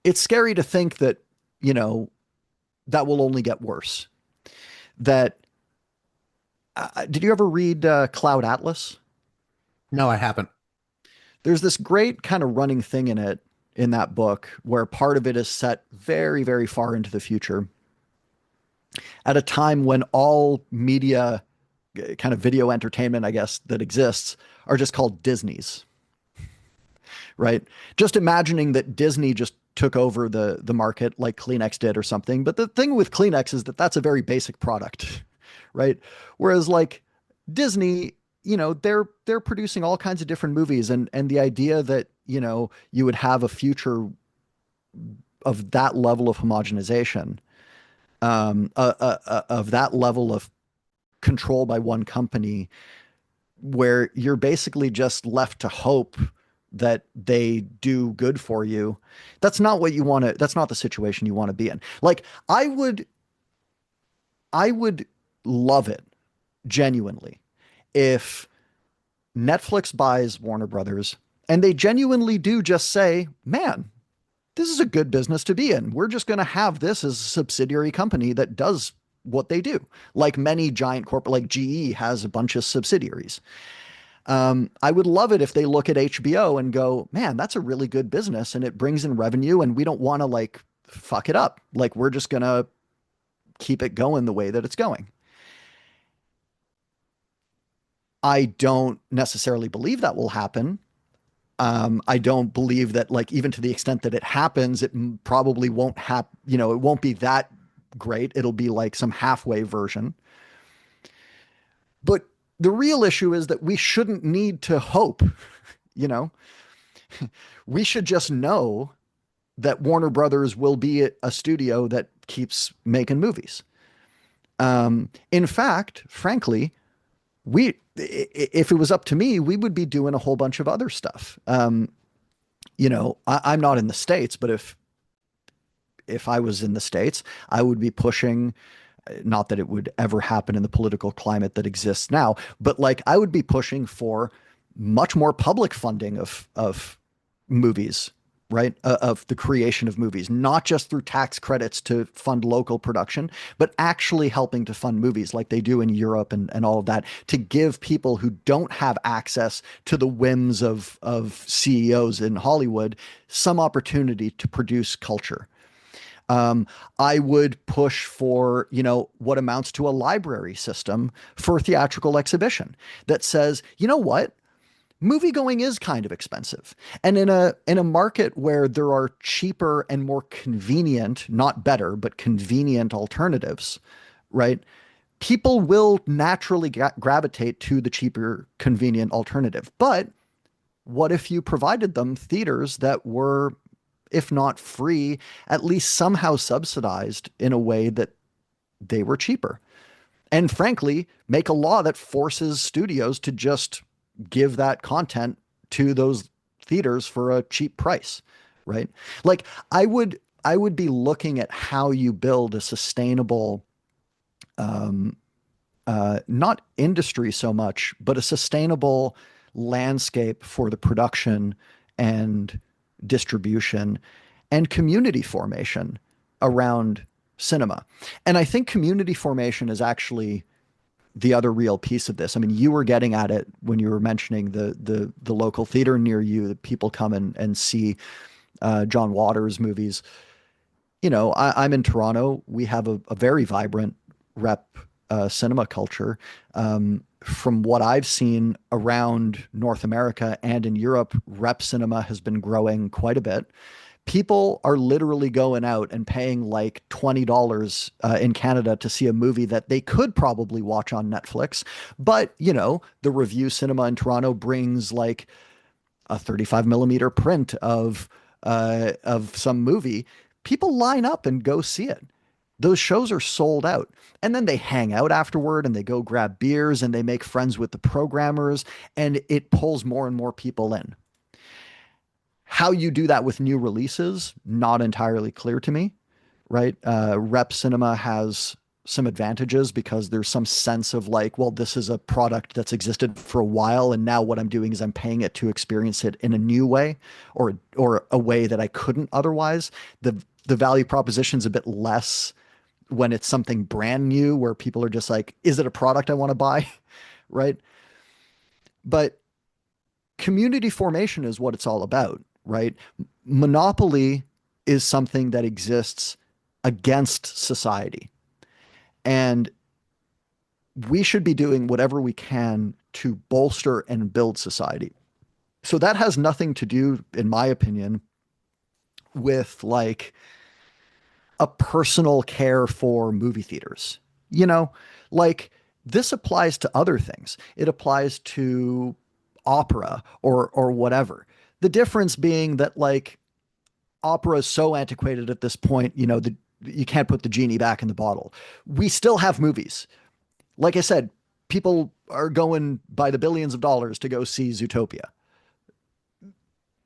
it's scary to think that, you know, that will only get worse. That did you ever read Cloud Atlas? No, I haven't. There's this great kind of running thing in it in that book where part of it is set very, very far into the future at a time when all media kind of video entertainment, I guess, that exists are just called Disney's, right? Just imagining that Disney just took over the market like Kleenex did or something. But the thing with Kleenex is that that's a very basic product, right? Whereas like Disney, you know, they're producing all kinds of different movies, and the idea that, you know, you would have a future of that level of homogenization, of that level of control by one company where you're basically just left to hope that they do good for you. That's not what you want to, that's not the situation you want to be in. Like I would love it genuinely if Netflix buys Warner Brothers and they genuinely do just say, man, this is a good business to be in. We're just going to have this as a subsidiary company that does what they do. Like many giant corporate, like GE has a bunch of subsidiaries. I would love it if they look at HBO and go, man, that's a really good business and it brings in revenue and we don't want to like fuck it up. Like we're just going to keep it going the way that it's going. I don't necessarily believe that will happen. I don't believe that, like, even to the extent that it happens, it probably won't happen. You know, it won't be that great. It'll be like some halfway version. But the real issue is that we shouldn't need to hope, you know, we should just know that Warner Brothers will be a studio that keeps making movies. In fact, frankly, if it was up to me, we would be doing a whole bunch of other stuff. You know, I'm not in the States, but if I was in the States, I would be pushing, not that it would ever happen in the political climate that exists now, but like I would be pushing for much more public funding of movies, right? Of the creation of movies, not just through tax credits to fund local production, but actually helping to fund movies like they do in Europe and all of that, to give people who don't have access to the whims of CEOs in Hollywood some opportunity to produce culture. I would push for, you know, what amounts to a library system for theatrical exhibition that says, you know what? Movie going is kind of expensive. And in a market where there are cheaper and more convenient, not better, but convenient alternatives, right? People will naturally gravitate to the cheaper, convenient alternative. But what if you provided them theaters that were if not free, at least somehow subsidized in a way that they were cheaper. And frankly, make a law that forces studios to just give that content to those theaters for a cheap price, right? Like I would be looking at how you build a sustainable um, not industry so much, but a sustainable landscape for the production and distribution and community formation around cinema. And I think community formation is actually the other real piece of this. I mean, you were getting at it when you were mentioning the local theater near you that people come and see John Waters movies. You know, I'm in Toronto. We have a very vibrant rep cinema culture. From what I've seen around North America and in Europe, rep cinema has been growing quite a bit. People are literally going out and paying like $20 in Canada to see a movie that they could probably watch on Netflix. But, you know, the review cinema in Toronto brings like a 35 millimeter print of some movie. People line up and go see it. Those shows are sold out. And then they hang out afterward and they go grab beers and they make friends with the programmers and it pulls more and more people in. How you do that with new releases, not entirely clear to me, right? Rep Cinema has some advantages because there's some sense of like, well, this is a product that's existed for a while, and now what I'm doing is I'm paying it to experience it in a new way, or a way that I couldn't otherwise. The value proposition's a bit less when it's something brand new, where people are just like, is it a product I want to buy? Right? But community formation is what it's all about, right? Monopoly is something that exists against society. And we should be doing whatever we can to bolster and build society. So that has nothing to do, in my opinion, with like a personal care for movie theaters. You know, like this applies to other things. It applies to opera or whatever. The difference being that like opera is so antiquated at this point, you know, you can't put the genie back in the bottle. We still have movies. Like I said, people are going by the billions of dollars to go see Zootopia.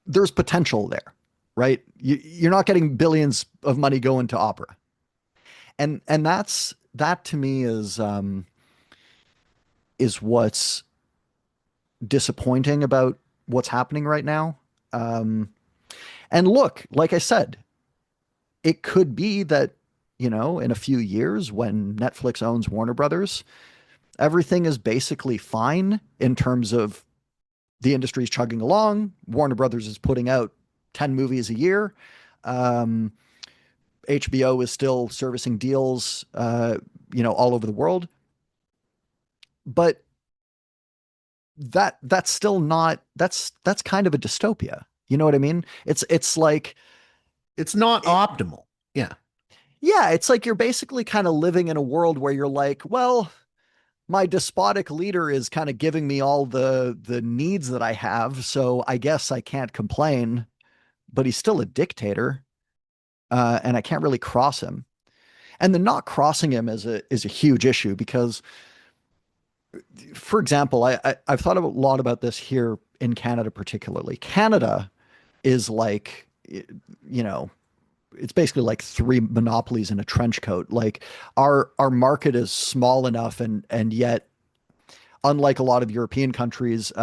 There's potential there, right? You're not getting billions of money going to opera. And that to me is what's disappointing about what's happening right now. And look, like I said, it could be that, you know, in a few years when Netflix owns Warner Brothers, everything is basically fine in terms of the industry's chugging along. Warner Brothers is putting out 10 movies a year. HBO is still servicing deals, you know, all over the world. But that's still not, that's kind of a dystopia. You know what I mean? It's like, It's not optimal. Yeah. yeah, it's like you're basically kind of living in a world where you're like, well, my despotic leader is kind of giving me all the needs that I have, so I guess I can't complain, but he's still a dictator, and I can't really cross him. And the not crossing him is a huge issue because, for example, I've thought a lot about this here in Canada, particularly. Canada is like, you know, it's basically like three monopolies in a trench coat. Like our market is small enough, and yet, unlike a lot of European countries,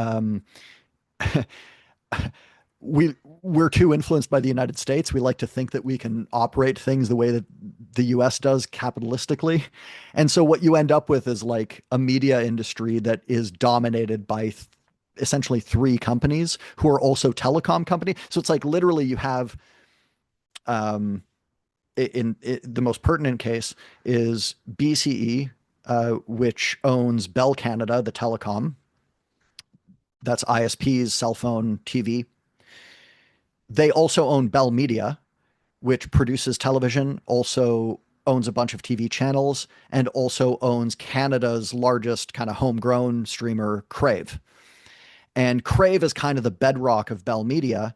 we're too influenced by the United States. We like to think that we can operate things the way that the US does capitalistically. And so what you end up with is like a media industry that is dominated by essentially three companies who are also telecom company. So it's like literally you have in the most pertinent case is BCE, which owns Bell Canada, the telecom. That's ISP's cell phone, TV. They also own Bell Media, which produces television, also owns a bunch of TV channels, and also owns Canada's largest kind of homegrown streamer, Crave. And Crave is kind of the bedrock of Bell Media.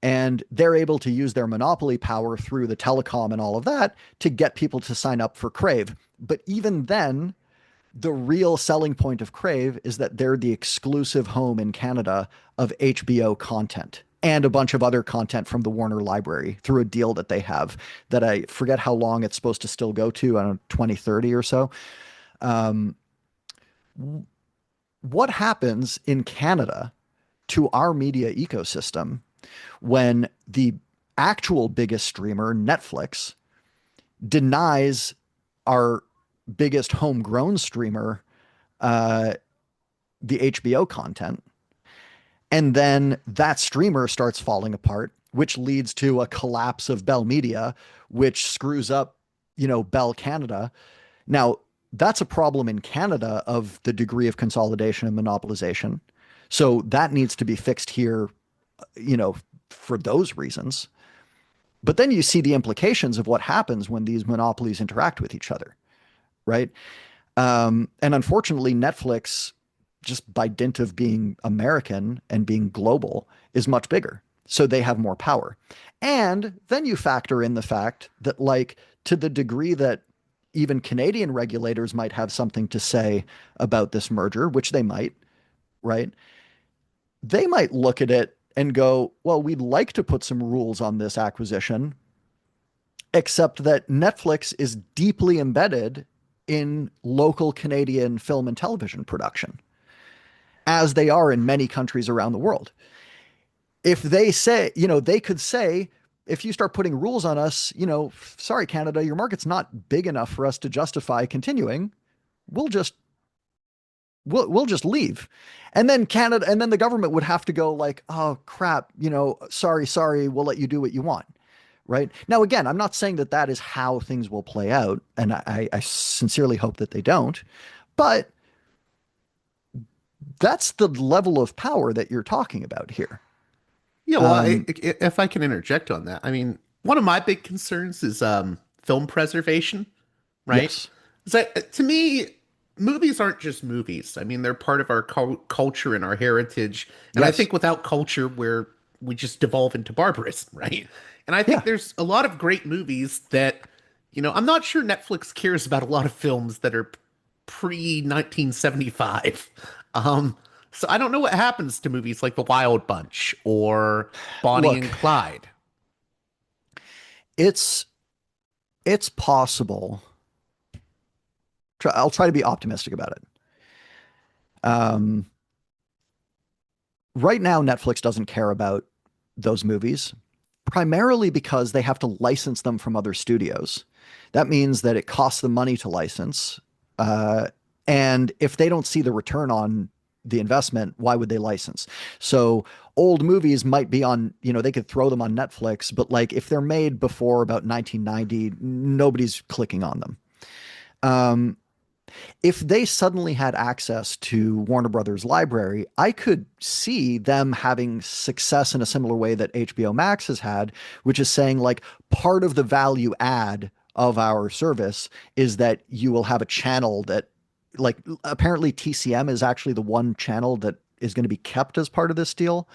And they're able to use their monopoly power through the telecom and all of that to get people to sign up for Crave. But even then, the real selling point of Crave is that they're the exclusive home in Canada of HBO content and a bunch of other content from the Warner Library through a deal that they have that I forget how long it's supposed to still go to, I don't know, 2030 or so. Um, what happens in Canada to our media ecosystem when the actual biggest streamer, Netflix, denies our biggest homegrown streamer uh, the HBO content? And then that streamer starts falling apart, which leads to a collapse of Bell Media, which screws up, Bell Canada. Now, that's a problem in Canada of the degree of consolidation and monopolization. So that needs to be fixed here, for those reasons. But then you see the implications of what happens when these monopolies interact with each other, right? And unfortunately, Netflix, just by dint of being American and being global, is much bigger. So they have more power. And then you factor in the fact that, like, to the degree that even Canadian regulators might have something to say about this merger, which they might, right? They might look at it and go, well, we'd like to put some rules on this acquisition, except that Netflix is deeply embedded in local Canadian film and television production, as they are in many countries around the world. If they say, they could say, if you start putting rules on us, sorry, Canada, your market's not big enough for us to justify continuing. We'll just leave. And then the government would have to go like, oh crap, sorry, we'll let you do what you want. Right now, again, I'm not saying that that is how things will play out, and I sincerely hope that they don't, but that's the level of power that you're talking about here. Yeah, well, if I can interject on that, I mean, one of my big concerns is film preservation, right? Yes. To me, movies aren't just movies. I mean, they're part of our culture and our heritage. And I Yes. think without culture, we just devolve into barbarism, right? And I think Yeah. there's a lot of great movies that, I'm not sure Netflix cares about a lot of films that are pre 1975. Um, so I don't know what happens to movies like The Wild Bunch or Bonnie Look, and Clyde. it's it's possible. I'll try to be optimistic about it. Um, right now, Netflix doesn't care about those movies, primarily because they have to license them from other studios. That means that it costs them money to license. Uh, and if they don't see the return on the investment, why would they license? So old movies might be on, they could throw them on Netflix, but like if they're made before about 1990, nobody's clicking on them. Um, if they suddenly had access to Warner Brothers library, I could see them having success in a similar way that HBO Max has had, which is saying like part of the value add of our service is that you will have a channel that, like, apparently TCM is actually the one channel that is going to be kept as part of this deal.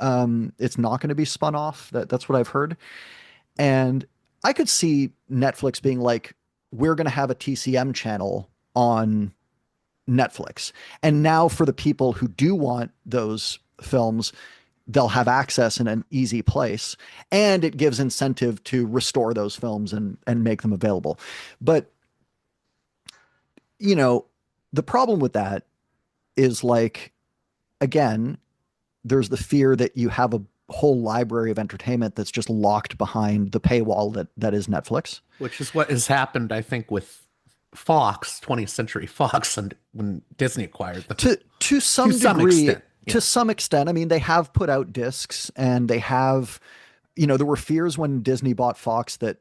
It's not going to be spun off. That's what I've heard. And I could see Netflix being like, we're going to have a TCM channel on Netflix. And now for the people who do want those films, they'll have access in an easy place. And it gives incentive to restore those films and make them available. But, you know, the problem with that is like, again, there's the fear that you have a whole library of entertainment that's just locked behind the paywall that is Netflix. Which is what has happened, I think, with Fox, 20th Century Fox, and when Disney acquired them. To To some some degree, extent, yeah. to some extent, I mean, they have put out discs and they have, there were fears when Disney bought Fox that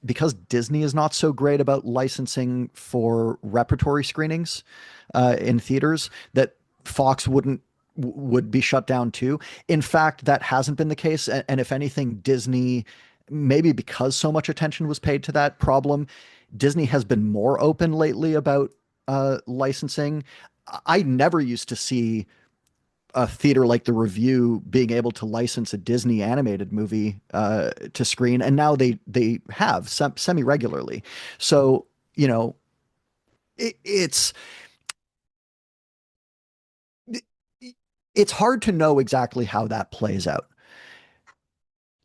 because Disney is not so great about licensing for repertory screenings in theaters, that Fox would be shut down too. In fact, that hasn't been the case. And if anything, Disney, maybe because so much attention was paid to that problem, Disney has been more open lately about licensing. I never used to see a theater like the Review being able to license a Disney animated movie to screen, and now they have semi regularly. So you know, it's it's hard to know exactly how that plays out.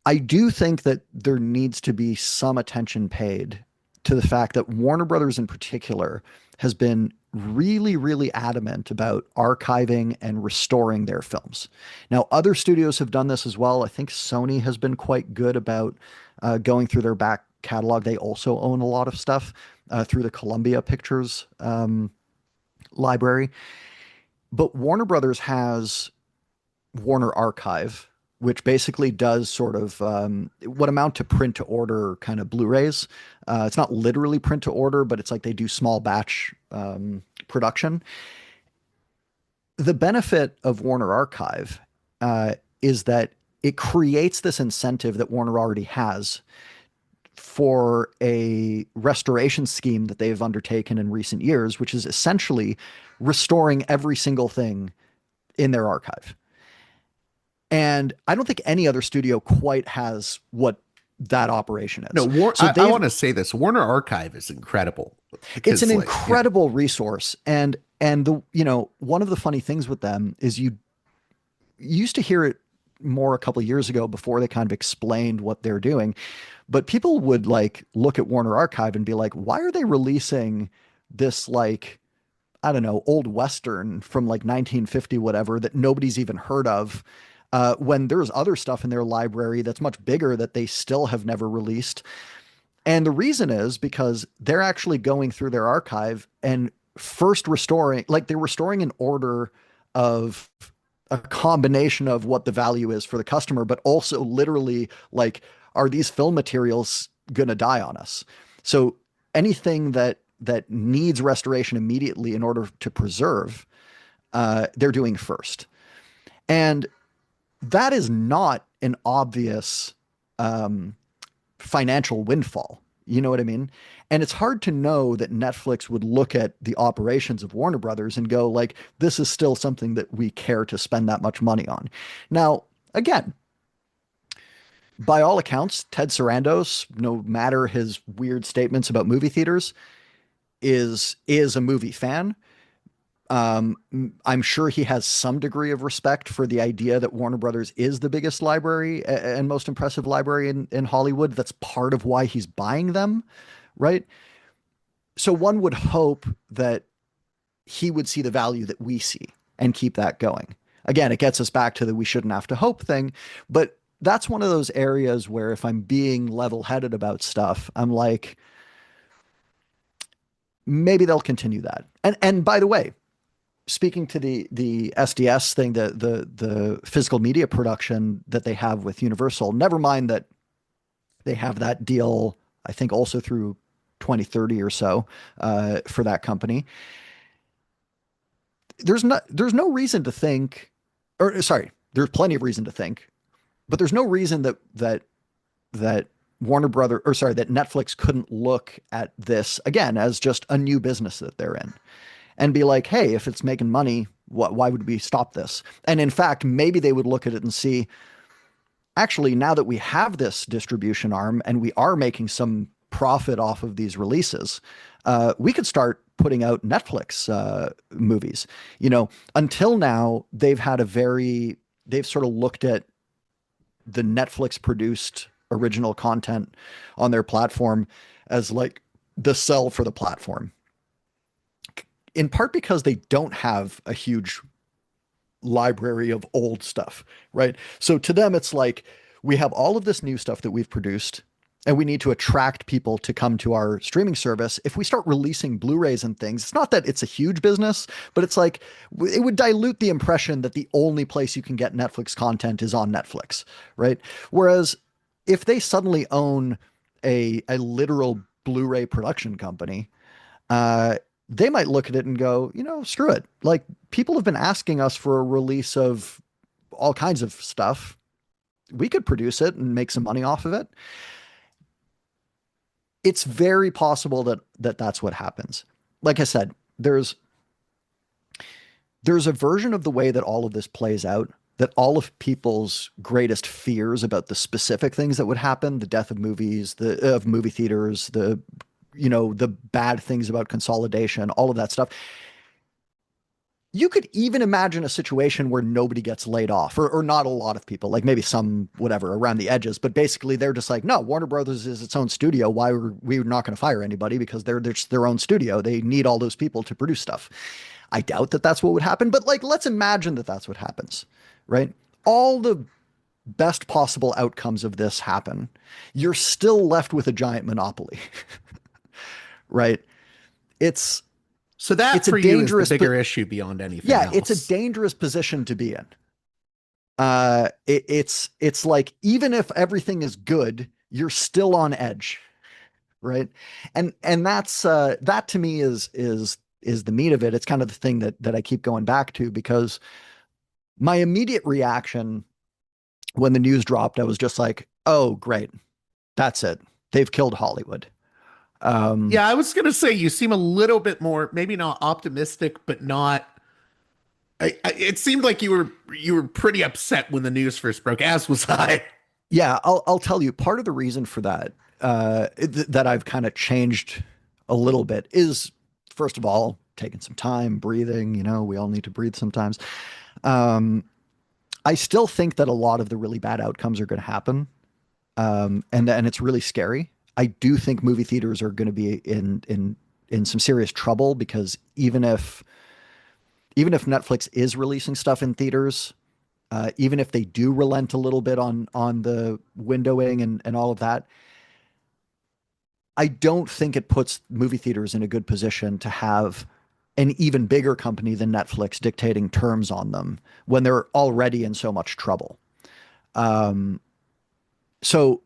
I do think that there needs to be some attention paid to the fact that Warner Brothers in particular has been really, really adamant about archiving and restoring their films. Now, other studios have done this as well. I think Sony has been quite good about going through their back catalog. They also own a lot of stuff through the Columbia Pictures library. But Warner Brothers has Warner Archive, which basically does sort of what amount to print to order kind of Blu-rays. It's not literally print to order, but it's like they do small batch production. The benefit of Warner Archive is that it creates this incentive that Warner already has for a restoration scheme that they've undertaken in recent years, which is essentially restoring every single thing in their archive. And I don't think any other studio quite has what that operation No, is. So I they've want to say this. Warner Archive is incredible it's an because, like, yeah, incredible resource. And the one of the funny things with them is you used to hear it more a couple of years ago before they kind of explained what they're doing. But people would like look at Warner Archive and be like, why are they releasing this like I don't know, old Western from like 1950, whatever, that nobody's even heard of, when there's other stuff in their library that's much bigger that they still have never released. And the reason is because they're actually going through their archive and first restoring, like they're restoring an order of a combination of what the value is for the customer, but also literally like, are these film materials going to die on us? So anything that needs restoration immediately in order to preserve, they're doing first. And that is not an obvious financial windfall. You know what I mean? And it's hard to know that Netflix would look at the operations of Warner Brothers and go like, this is still something that we care to spend that much money on. Now, again, by all accounts, Ted Sarandos, no matter his weird statements about movie theaters, is a movie fan. Um, I'm sure he has some degree of respect for the idea that Warner Brothers is the biggest library and most impressive library in Hollywood. That's part of why he's buying them, right? So one would hope that he would see the value that we see and keep that going. Again, it gets us back to the we shouldn't have to hope thing, but that's one of those areas where if I'm being level-headed about stuff, I'm like, maybe they'll continue that. And by the way, speaking to the SDS thing, the physical media production that they have with Universal, never mind that they have that deal, I think also through 2030 or so for that company. There's no reason to think, or sorry, there's plenty of reason to think, but there's no reason that Warner Brother, or sorry, that Netflix couldn't look at this again as just a new business that they're in and be like, hey, if it's making money, why would we stop this? And in fact, maybe they would look at it and see, actually, now that we have this distribution arm and we are making some profit off of these releases, we could start putting out Netflix movies. Until now, they've sort of looked at the Netflix produced original content on their platform as like the sell for the platform. In part because they don't have a huge library of old stuff, right? So to them, it's like we have all of this new stuff that we've produced and we need to attract people to come to our streaming service. If we start releasing Blu-rays and things, it's not that it's a huge business, but it's like it would dilute the impression that the only place you can get Netflix content is on Netflix, right? Whereas if they suddenly own a literal Blu-ray production company, they might look at it and go, screw it. Like people have been asking us for a release of all kinds of stuff. We could produce it and make some money off of it. It's very possible that that's what happens. Like I said, there's there's a version of the way that all of this plays out, that all of people's greatest fears about the specific things that would happen, the death of movies, the of movie theaters, the bad things about consolidation, all of that stuff. You could even imagine a situation where nobody gets laid off, or not a lot of people, like maybe some, whatever, around the edges. But basically, they're just like, no, Warner Brothers is its own studio. Why are we not going to fire anybody? Because they're just their own studio. They need all those people to produce stuff. I doubt that that's what would happen, but like, let's imagine that that's what happens, right? All the best possible outcomes of this happen. You're still left with a giant monopoly, right? It's So that it's a for you is the dangerous, bigger issue beyond anything yeah, else. it's a dangerous position to be in. It's like, even if everything is good, you're still on edge, right? And that to me is the meat of it. It's kind of the thing that I keep going back to, because my immediate reaction when the news dropped, I was just like, oh, great, that's it. They've killed Hollywood. Yeah, I was going to say you seem a little bit more, maybe not optimistic, but not. It seemed like you were pretty upset when the news first broke, as was I. Yeah, I'll tell you, part of the reason for that, that I've kind of changed a little bit, is, first of all, taking some time, breathing. We all need to breathe sometimes. Um, I still think that a lot of the really bad outcomes are going to happen, and it's really scary. I do think movie theaters are going to be in some serious trouble, because even if Netflix is releasing stuff in theaters, even if they do relent a little bit on the windowing and all of that, I don't think it puts movie theaters in a good position to have an even bigger company than Netflix dictating terms on them when they're already in so much trouble. Um, so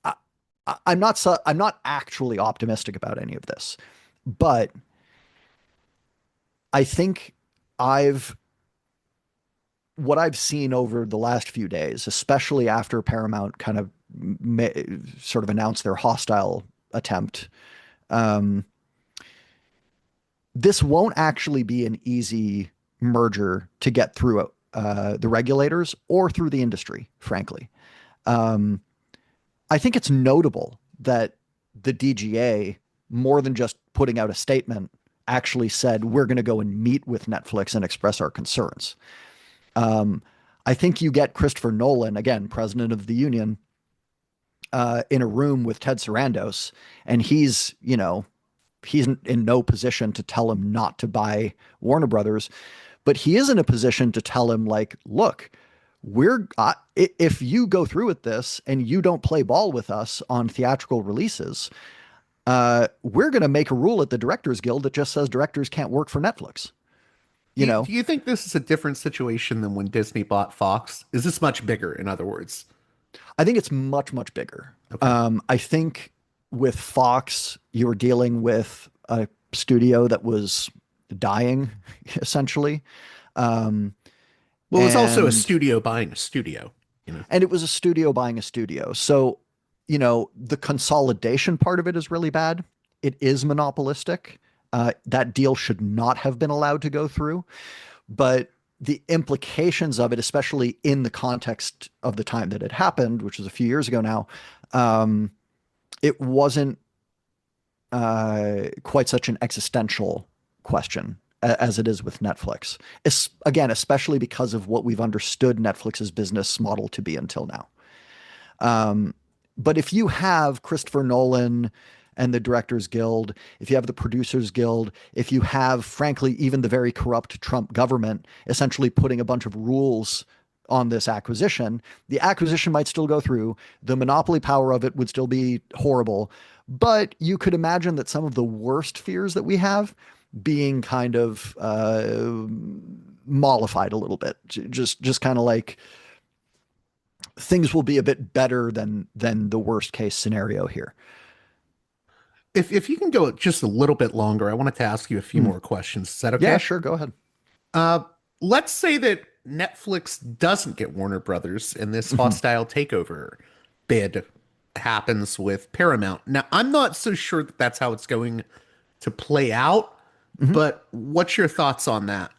I, I'm not actually optimistic about any of this, but I think I've what I've seen over the last few days, especially after Paramount kind of sort of announced their hostile attempt, um, this won't actually be an easy merger to get through the regulators or through the industry, frankly. Um, I think it's notable that the DGA, more than just putting out a statement, actually said, we're going to go and meet with Netflix and express our concerns. Um, I think you get Christopher Nolan, again, president of the union, in a room with Ted Sarandos, and he's in no position to tell him not to buy Warner Brothers, but he is in a position to tell him, like, look, if you go through with this and you don't play ball with us on theatrical releases, we're going to make a rule at the Directors Guild that just says directors can't work for Netflix. Do You you, know, do you think this is a different situation than when Disney bought Fox? Is this much bigger, in other words? I think it's much, much bigger. Okay. I think with Fox, you were dealing with a studio that was dying, essentially. Um, Well, it was also a and studio buying a studio, you know. and it was a studio buying a studio. So, the consolidation part of it is really bad. It is monopolistic. That deal should not have been allowed to go through. But the implications of it, especially in the context of the time that it happened, which was a few years ago now, um, it wasn't quite such an existential question as it is with Netflix. Again, especially because of what we've understood Netflix's business model to be until now. Um, but if you have Christopher Nolan and the Directors Guild, if you have the Producers Guild, if you have, frankly, even the very corrupt Trump government essentially putting a bunch of rules on this acquisition, the acquisition might still go through. The monopoly power of it would still be horrible. But you could imagine that some of the worst fears that we have being kind of mollified a little bit. Just kind of like, things will be a bit better than the worst case scenario here. If you can go just a little bit longer, I wanted to ask you a few Hmm. more questions. Is that Yeah, okay? sure. Go ahead. Uh, let's say that Netflix doesn't get Warner Brothers and this Mhm. hostile takeover bid happens with Paramount. Now, I'm not so sure that that's how it's going to play out, Mhm. But what's your thoughts on that?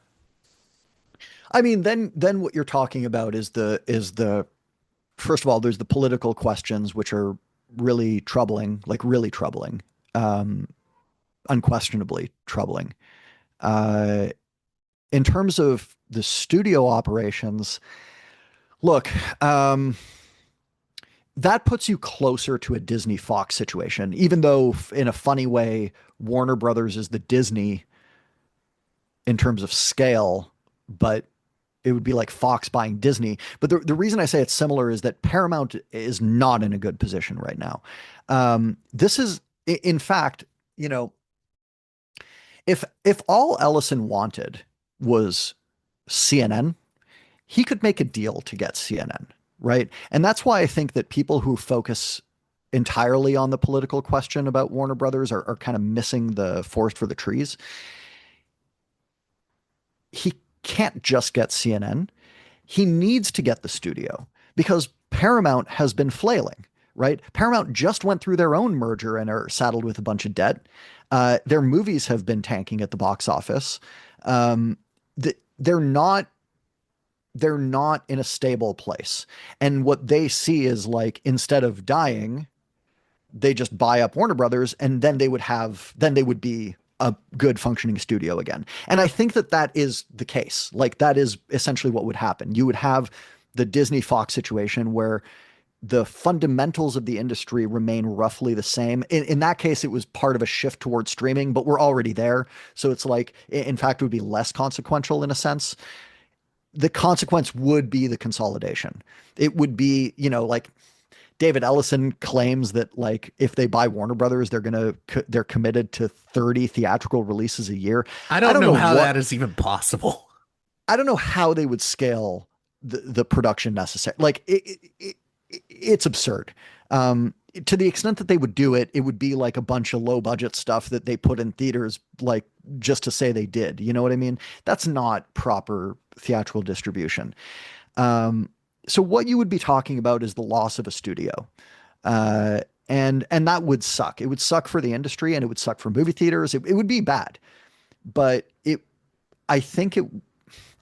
I mean, then what you're talking about is the first of all, there's the political questions which are really troubling, like really troubling, um, unquestionably troubling. Uh, in terms of the studio operations, look, um, that puts you closer to a Disney Fox situation, even though in a funny way, Warner Brothers is the Disney in terms of scale, but it would be like Fox buying Disney. But the reason I say it's similar is that Paramount is not in a good position right now. This is, in fact, you know, if all Ellison wanted was CNN, he could make a deal to get CNN, right? And that's why I think that people who focus entirely on the political question about Warner Brothers are kind of missing the forest for the trees. He can't just get CNN. He needs to get the studio because Paramount has been flailing, right? Paramount just went through their own merger and are saddled with a bunch of debt. Their movies have been tanking at the box office. Um, they're not in a stable place. And what they see is like instead of dying, they just buy up Warner Brothers and then they would be a good functioning studio again. And I think that that is the case. Like that is essentially what would happen. You would have the Disney Fox situation where the fundamentals of the industry remain roughly the same. In that case, it was part of a shift towards streaming, but we're already there. So it's like, in fact, it would be less consequential in a sense. The consequence would be the consolidation. It would be, like David Ellison claims that like if they buy Warner Brothers, they're committed to 30 theatrical releases a year. I I don't don't know know how what that is even possible. I don't know how they would scale the production necessary. Like it's absurd. To the extent that they would do it, it would be like a bunch of low budget stuff that they put in theaters, like just to say they did. You know what I mean? That's not proper theatrical distribution. Um, so what you would be talking about is the loss of a studio. Uh, and that would suck. It would suck for the industry and it would suck for movie theaters. It would be bad. But I think it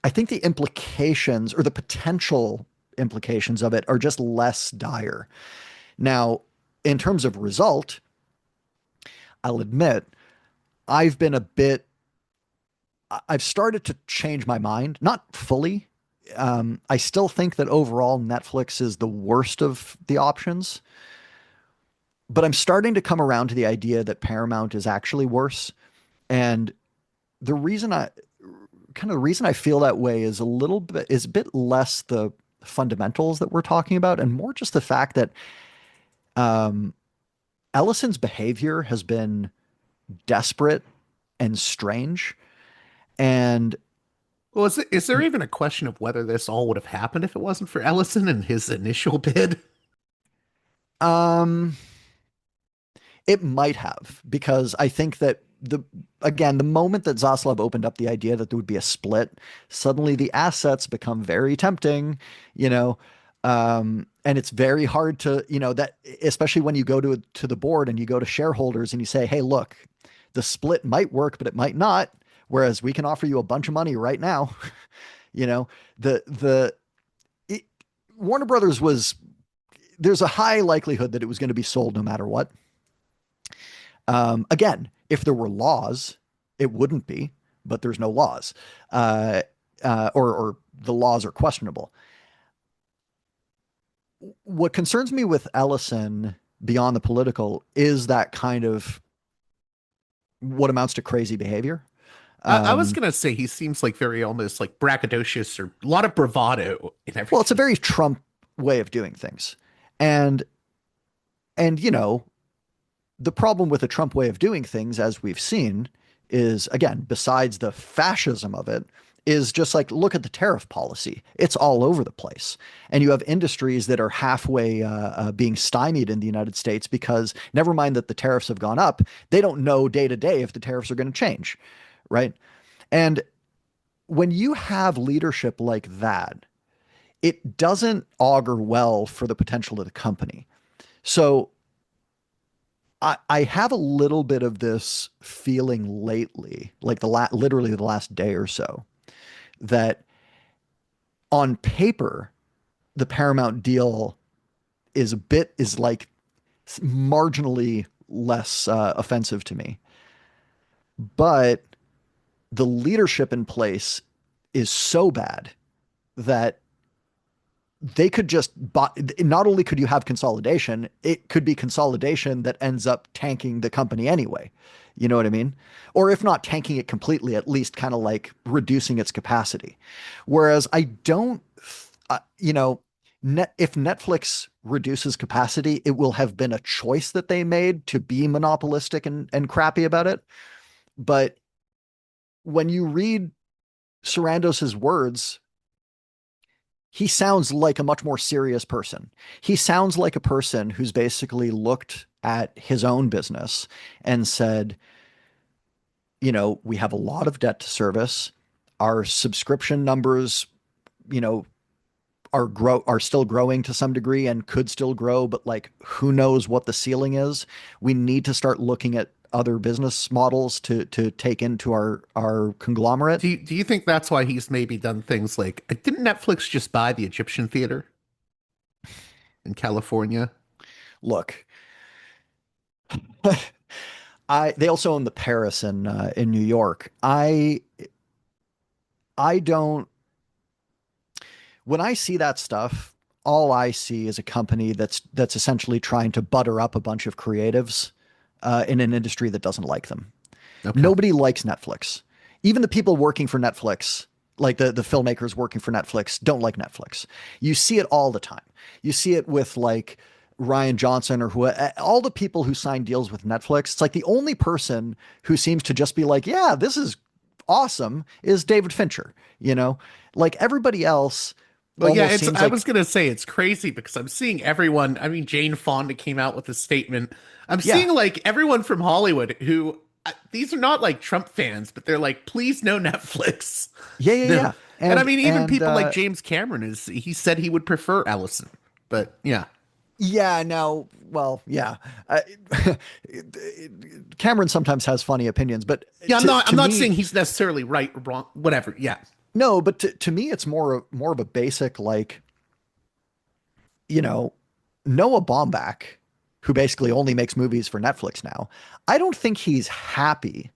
I think the implications or the potential implications of it are just less dire. Now, in terms of result, I'll admit I've been a bit I've started to change my mind, not fully. I still think that overall Netflix is the worst of the options, but I'm starting to come around to the idea that Paramount is actually worse. And the reason the reason I feel that way is a bit less the fundamentals that we're talking about and more just the fact that um, Ellison's behavior has been desperate and strange. And Well, is there even a question of whether this all would have happened if it wasn't for Ellison and his initial bid? um, it might have, because I think that the moment that Zaslav opened up the idea that there would be a split, suddenly the assets become very tempting, you know. And it's very hard to, that especially when you go to the board and you go to shareholders and you say, hey, look, the split might work, but it might not. Whereas we can offer you a bunch of money right now. you know, the it, Warner Brothers was there's a high likelihood that it was going to be sold no matter what. Again, if there were laws, it wouldn't be, but there's no laws, or the laws are questionable. What concerns me with Ellison beyond the political is that kind of what amounts to crazy behavior. I was Um, gonna say he seems like very almost like braggadocious or a lot of bravado in well, it's a everything. very Trump way of doing things, and and the problem with the Trump way of doing things, as we've seen, is again, besides the fascism of it, is just like look at the tariff policy. It's all over the place. And you have industries that are halfway being stymied in the United States because never mind that the tariffs have gone up, they don't know day to day if the tariffs are going to change. Right. And when you have leadership like that, it doesn't augur well for the potential of the company. So I have a little bit of this feeling lately, like literally the last day or so, that on paper, the Paramount deal is like marginally less offensive to me. But the leadership in place is so bad that they could just buy, not only could you have consolidation, it could be consolidation that ends up tanking the company anyway. You know what I mean? Or if not tanking it completely, at least kind of like reducing its capacity. Whereas I don't, you know, if Netflix reduces capacity, it will have been a choice that they made to be monopolistic and crappy about it. But when you read Sarandos's words, he sounds like a much more serious person. He sounds like a person who's basically looked at his own business and said, we have a lot of debt to service. Our subscription numbers, you know, are still growing to some degree and could still grow, but like who knows what the ceiling is. We need to start looking at other business models to take into our conglomerate. Do you think that's why he's maybe done things like didn't Netflix just buy the Egyptian theater in California? Look, they also own the Paris in New York. I don't when I see that stuff, all I see is a company that's essentially trying to butter up a bunch of creatives in an industry that doesn't like them. Okay. Nobody likes Netflix. Even the people working for Netflix, like the filmmakers working for Netflix, don't like Netflix. You see it all the time. You see it with like Ryan Johnson or all the people who sign deals with Netflix. It's like the only person who seems to just be like, yeah, this is awesome is David Fincher, like everybody else. Well, yeah, Almost seems I like, was gonna say it's crazy because I'm seeing everyone. I mean, Jane Fonda came out with a statement. I'm yeah, seeing like everyone from Hollywood who these are not like Trump fans, but they're like, please no Netflix. yeah, yeah, No. yeah. And I And mean, even and people like James Cameron he said he would prefer Ellison. But yeah. yeah, now, well, yeah. Uh, Cameron sometimes has funny opinions, but Yeah, to I'm to not me, saying he's necessarily right or wrong, whatever. Yeah. no, but to me, it's more of a basic like, you know, Noah Baumbach, who basically only makes movies for Netflix now. I don't think he's happy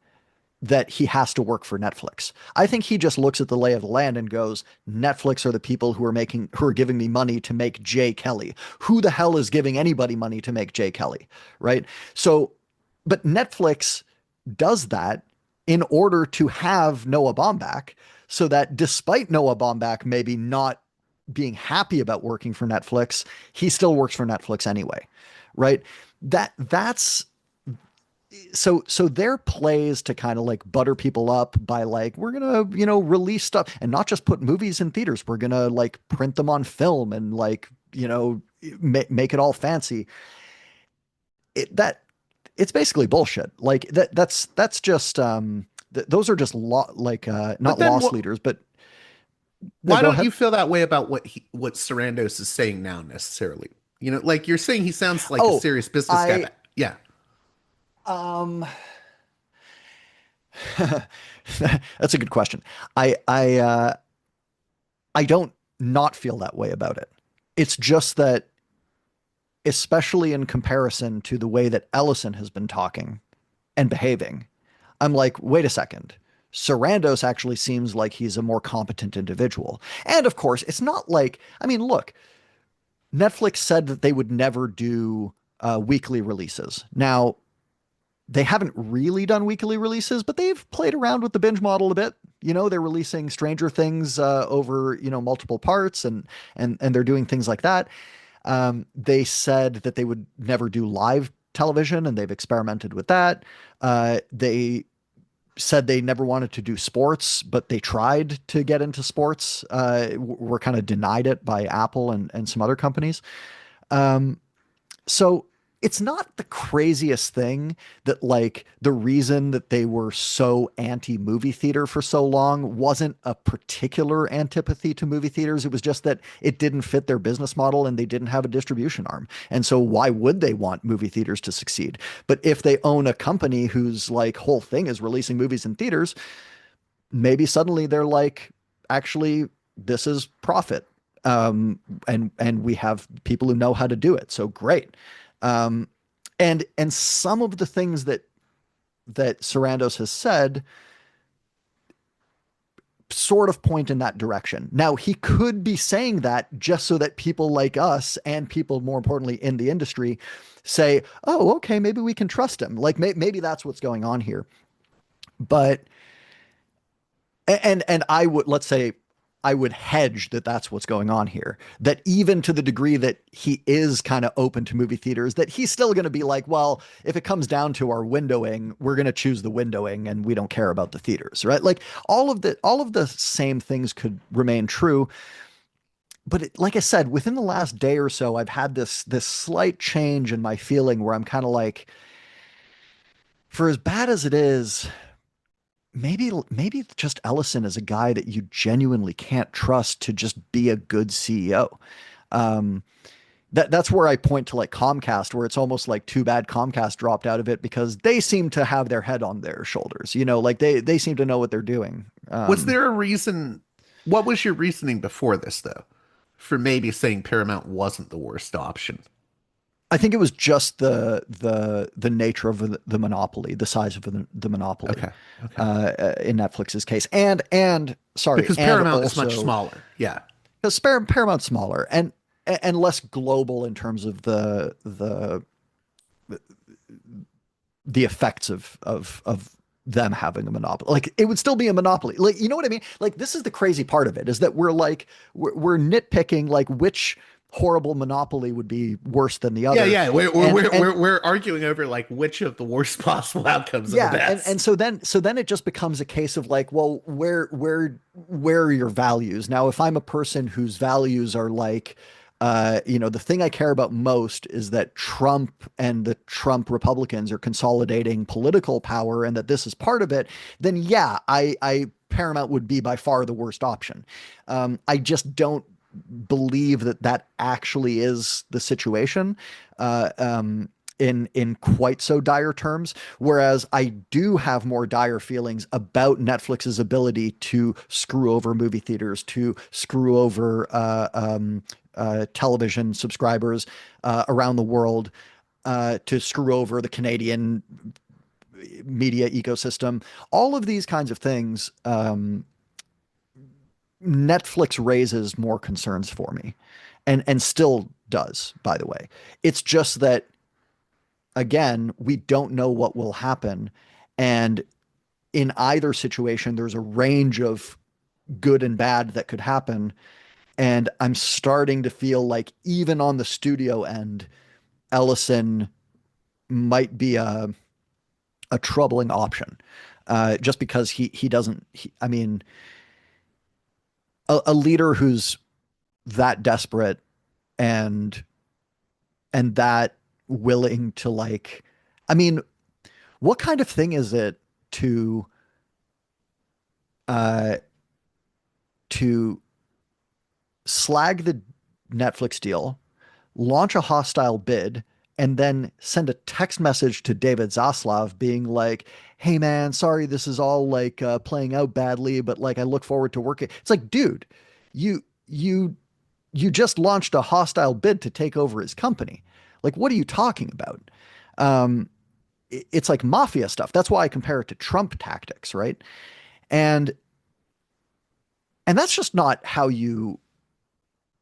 that he has to work for Netflix. I think he just looks at the lay of the land and goes, Netflix are the people who are giving me money to make Jay Kelly. Who the hell is giving anybody money to make Jay Kelly? Right? So, but Netflix does that in order to have Noah Baumbach, so that despite Noah Baumbach maybe not being happy about working for Netflix, he still works for Netflix anyway. Right? That's so their plays to kind of like butter people up by like, we're gonna release stuff and not just put movies in theaters, we're gonna like print them on film and like make it all fancy. That it's basically bullshit. Like that's just those are just But not then loss what? leaders, but no, Why go don't ahead. you feel that way about what Sarandos is saying now necessarily? Like you're saying he sounds like a Oh, serious business guy, I but yeah. um that's a good question. I don't not feel that way about it. It's just that, especially in comparison to the way that Ellison has been talking and behaving, I'm like, wait a second. Sarandos actually seems like he's a more competent individual. And of course, it's not like, I mean, look, Netflix said that they would never do weekly releases. Now, they haven't really done weekly releases, but they've played around with the binge model a bit. They're releasing Stranger Things over multiple parts, and they're doing things like that. They said that they would never do live television, and they've experimented with that. They said they never wanted to do sports, but they tried to get into sports. Were kind of denied it by Apple and some other companies. So it's not the craziest thing that like the reason that they were so anti movie theater for so long wasn't a particular antipathy to movie theaters. It was just that it didn't fit their business model and they didn't have a distribution arm. And so why would they want movie theaters to succeed? But if they own a company whose like whole thing is releasing movies in theaters, maybe suddenly they're like, actually, this is profit. And we have people who know how to do it. So great. Um, and some of the things that Sarandos has said sort of point in that direction. Now, he could be saying that just so that people like us and people more importantly in the industry say, "Oh, okay, maybe we can trust him." Like maybe that's what's going on here. But and I would, let's say, I would hedge that that's what's going on here. That even to the degree that he is kind of open to movie theaters, that he's still going to be like, well, if it comes down to our windowing, we're going to choose the windowing and we don't care about the theaters, right? Like all of the same things could remain true. But like I said, within the last day or so, I've had this slight change in my feeling where I'm kind of like, for as bad as it is, maybe just Ellison is a guy that you genuinely can't trust to just be a good CEO. Um, that's where I point to like Comcast, where it's almost like too bad Comcast dropped out of it because they seem to have their head on their shoulders. Like they seem to know what they're doing. Was there a reason? What was your reasoning before this, though, for maybe saying Paramount wasn't the worst option? I think it was just the nature of the monopoly, the size of the monopoly, Okay. Okay. in Netflix's case, and sorry, Because and Paramount is much also smaller. Yeah. because Paramount's smaller and less global in terms of the effects of them having a monopoly. Like it would still be a monopoly. Like you know what I mean? Like this is the crazy part of it is that we're nitpicking like which horrible monopoly would be worse than the Yeah, other. yeah. We're we're And we're and we're, we're arguing over like which of the worst possible outcomes are the yeah, and best. so then it just becomes a case of like, well, where are your values? Now, if I'm a person whose values are like the thing I care about most is that Trump and the Trump Republicans are consolidating political power and that this is part of it, then yeah, I Paramount would be by far the worst option. I just don't believe that that actually is the situation. In quite so dire terms. Whereas I do have more dire feelings about Netflix's ability to screw over movie theaters, to screw over television subscribers around the world, to screw over the Canadian media ecosystem. All of these kinds of things, Netflix raises more concerns for me, and still does. By the way, it's just that again, we don't know what will happen. And in either situation, there's a range of good and bad that could happen. And I'm starting to feel like even on the studio end, Ellison might be a troubling option. Just because he doesn't, I mean, a leader who's that desperate and that willing to like, I mean, what kind of thing is it to uh to slag the Netflix deal, launch a hostile bid, and then send a text message to David Zaslav being like, "Hey man, sorry this is all like playing out badly, but like I look forward to working." It's like, dude, you you you just launched a hostile bid to take over his company. Like, what are you talking about? Um, it's like mafia stuff. That's why I compare it to Trump tactics, right? And that's just not how you,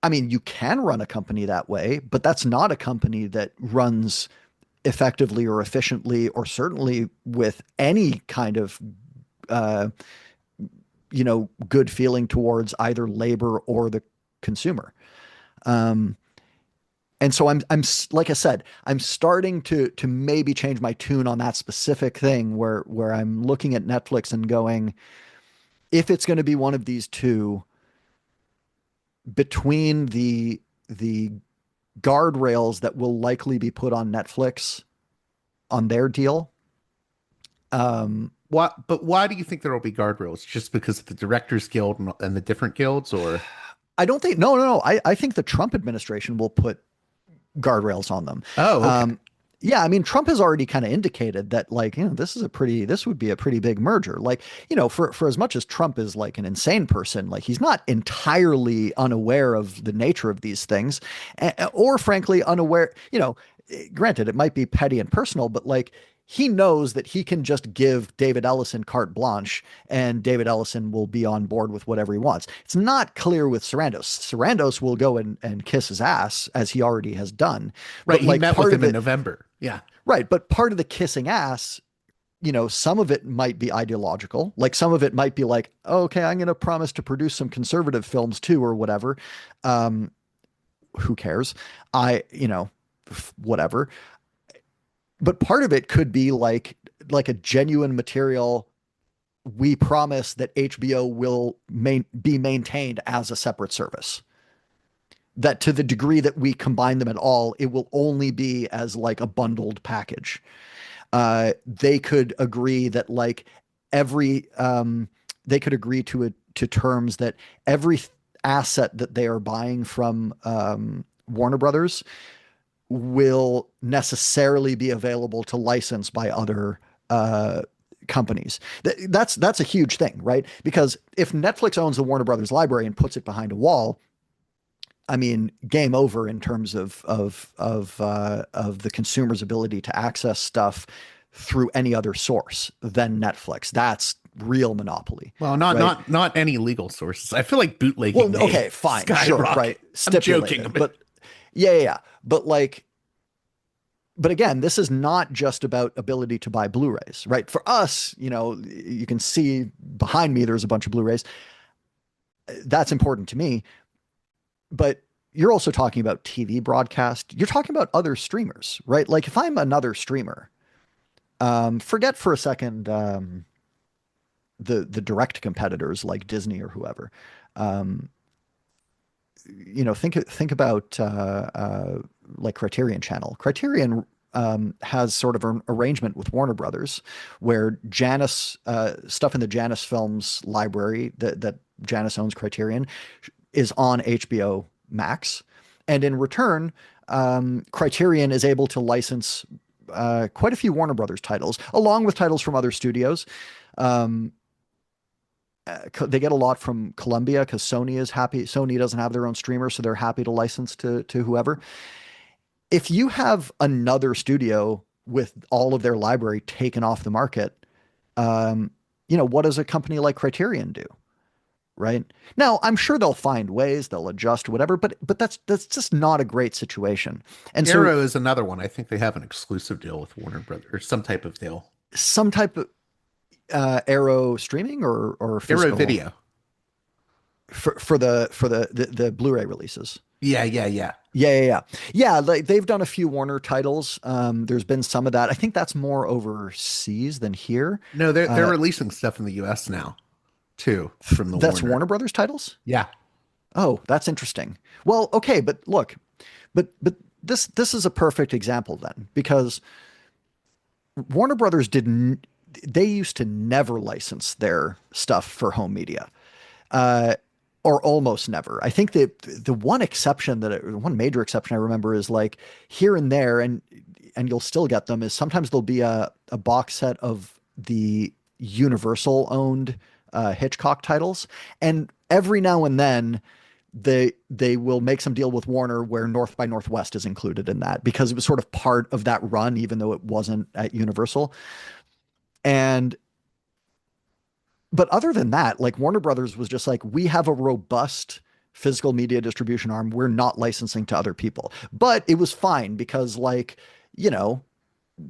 I mean, you can run a company that way, but that's not a company that runs effectively or efficiently or certainly with any kind of uh good feeling towards either labor or the consumer. Um and so I'm like I said, I'm starting to maybe change my tune on that specific thing where I'm looking at Netflix and going, if it's going to be one of these two, between the guardrails that will likely be put on Netflix on their deal. But why do you think there will be guardrails? Just because of the Directors Guild and the different guilds, or? I don't think, no. I think the Trump administration will put guardrails on them. Oh, okay. Yeah, I mean, Trump has already kind of indicated that, like, this would be a pretty big merger. Like, for as much as Trump is like an insane person, like he's not entirely unaware of the nature of these things, or frankly unaware. Granted, it might be petty and personal, but like he knows that he can just give David Ellison carte blanche and David Ellison will be on board with whatever he wants. It's not clear with Sarandos. Sarandos will go and kiss his ass, as he already has done. Right. But He like met part with of him in it, November. Yeah. right. But part of the kissing ass, some of it might be ideological. Like some of it might be like, oh, okay, I'm going to promise to produce some conservative films too, or whatever. Who cares? Whatever. But part of it could be like a genuine material. We promise that HBO will be maintained as a separate service. That to the degree that we combine them at all, it will only be as like a bundled package. They could agree that like they could agree to terms that every asset that they are buying from Warner Brothers will necessarily be available to license by other companies. That's a huge thing, right? Because if Netflix owns the Warner Brothers library and puts it behind a wall, I mean, game over in terms of the consumer's ability to access stuff through any other source than Netflix. That's real monopoly. Well, right? not any legal sources. I feel like bootlegging. Well, okay, fine, skyrocket. sure, right. I'm joking, but yeah. But again, this is not just about ability to buy Blu-rays, right? For us, you can see behind me, there's a bunch of Blu-rays. That's important to me. But you're also talking about TV broadcast. You're talking about other streamers, right? Like if I'm another streamer, forget for a second the direct competitors like Disney or whoever. Think about like Criterion Channel. Criterion has sort of an arrangement with Warner Brothers where Janus stuff in the Janus Films library that Janus owns, Criterion, is on HBO Max, and in return, Criterion is able to license quite a few Warner Brothers titles, along with titles from other studios. They get a lot from Columbia because Sony is happy. Sony doesn't have their own streamer, so they're happy to license to whoever. If you have another studio with all of their library taken off the market, what does a company like Criterion do? Right now, I'm sure they'll find ways, they'll adjust, whatever. But that's just not a great situation. And Arrow is another one. I think they have an exclusive deal with Warner Brothers, or some type of deal. Some type of Arrow streaming or physical? Arrow video for the Blu-ray releases. Yeah. Like they've done a few Warner titles. There's been some of that. I think that's more overseas than here. No, they're releasing stuff in the U.S. now too from the That's Warner Brothers titles? Yeah. Oh, that's interesting. Well, okay, but look, but this is a perfect example then, because Warner Brothers they used to never license their stuff for home media. Or almost never. I think the one major exception I remember is like here and there, and you'll still get them, is sometimes there'll be a box set of the Universal owned Hitchcock titles, and every now and then they will make some deal with Warner where North by Northwest is included in that, because it was sort of part of that run, even though it wasn't at Universal. But other than that, like Warner Brothers was just like, we have a robust physical media distribution arm. We're not licensing to other people. But it was fine because, like,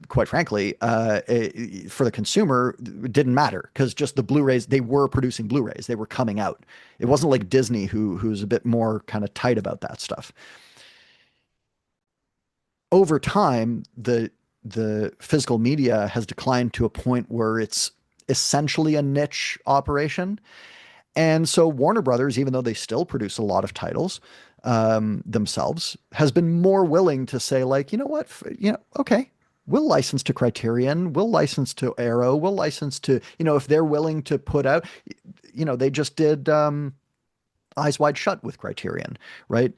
quite frankly, for the consumer, it didn't matter because just the Blu-rays, they were producing Blu-rays. They were coming out. It wasn't like Disney who's a bit more kind of tight about that stuff. Over time, the physical media has declined to a point where it's essentially a niche operation. And so Warner Brothers, even though they still produce a lot of titles, themselves has been more willing to say like, you know what, okay, we'll license to Criterion, we'll license to Arrow, we'll license to, if they're willing to put out, they just did Eyes Wide Shut with Criterion, right?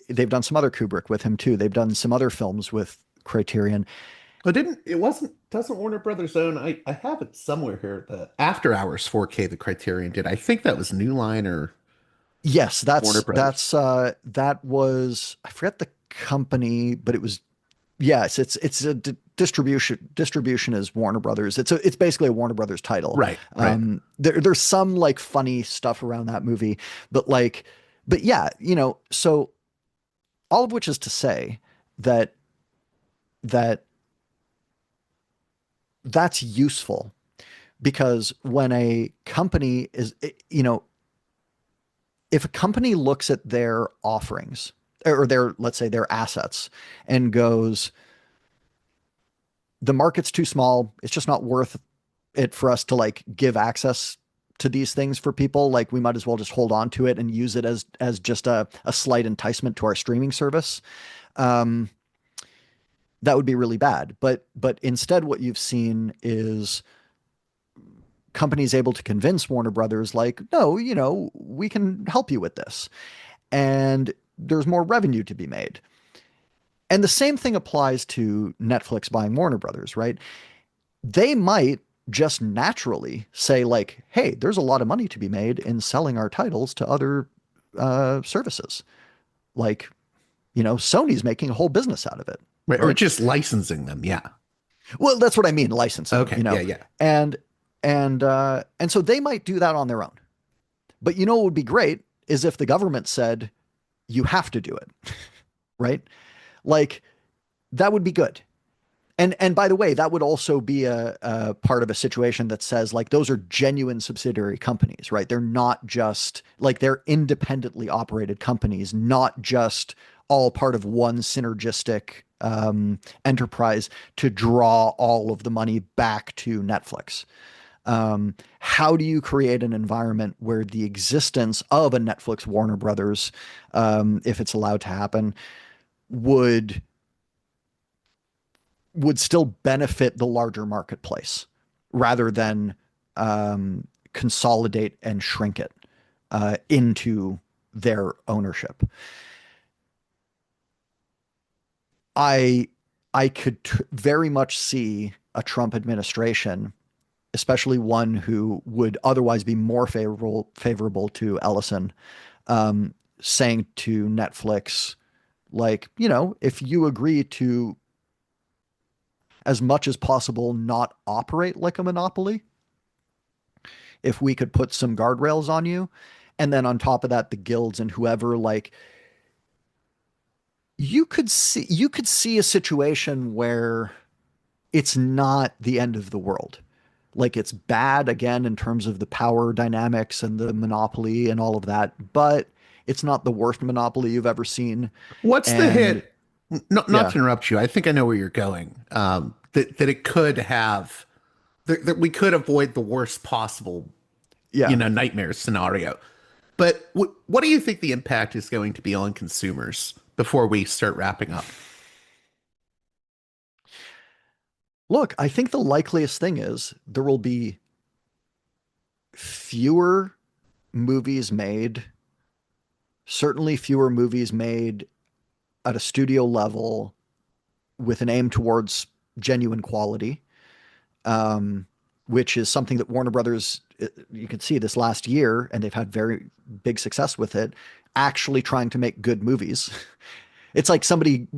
They've done some other Kubrick with him too. They've done some other films with Criterion. But doesn't Warner Brothers own, I have it somewhere here, the After Hours 4K the Criterion did. I think that was New Line or Yes, Warner Brothers. that was, I forget the company, but it was, yes, it's a distribution is Warner Brothers. It's basically a Warner Brothers title. Right. There's some like funny stuff around that movie, but yeah, so all of which is to say that that that's useful because when a company is, if a company looks at their offerings or their, let's say their assets and goes, the market's too small, it's just not worth it for us to like give access to these things for people. Like we might as well just hold on to it and use it as just a slight enticement to our streaming service. That would be really bad. But instead what you've seen is companies able to convince Warner Brothers, like, no, we can help you with this. And there's more revenue to be made. And the same thing applies to Netflix buying Warner Brothers, right? They might just naturally say, like, hey, there's a lot of money to be made in selling our titles to other services. Like, Sony's making a whole business out of it. Right. Or just licensing them. Yeah. Well, that's what I mean, licensing, Okay. Yeah. And so they might do that on their own. But what would be great is if the government said, you have to do it, right? Like that would be good. And by the way, that would also be a part of a situation that says like those are genuine subsidiary companies, right? They're not just like they're independently operated companies, not just all part of one synergistic enterprise to draw all of the money back to Netflix. How do you create an environment where the existence of a Netflix Warner Brothers, if it's allowed to happen, would still benefit the larger marketplace rather than consolidate and shrink it into their ownership? I could very much see a Trump administration, especially one who would otherwise be more favorable to Ellison, saying to Netflix, like, if you agree to as much as possible not operate like a monopoly, if we could put some guardrails on you, and then on top of that, the guilds and whoever, like, you could see a situation where it's not the end of the world. Like it's bad again in terms of the power dynamics and the monopoly and all of that, but it's not the worst monopoly you've ever seen. What's the And hit? Not yeah, to interrupt you. I think I know where you're going. That it could have that we could avoid the worst possible, yeah. nightmare scenario. But what do you think the impact is going to be on consumers before we start wrapping up? Look, I think the likeliest thing is there will be fewer movies made, certainly fewer movies made at a studio level with an aim towards genuine quality, which is something that Warner Brothers, you can see this last year, and they've had very big success with it, actually trying to make good movies. It's like somebody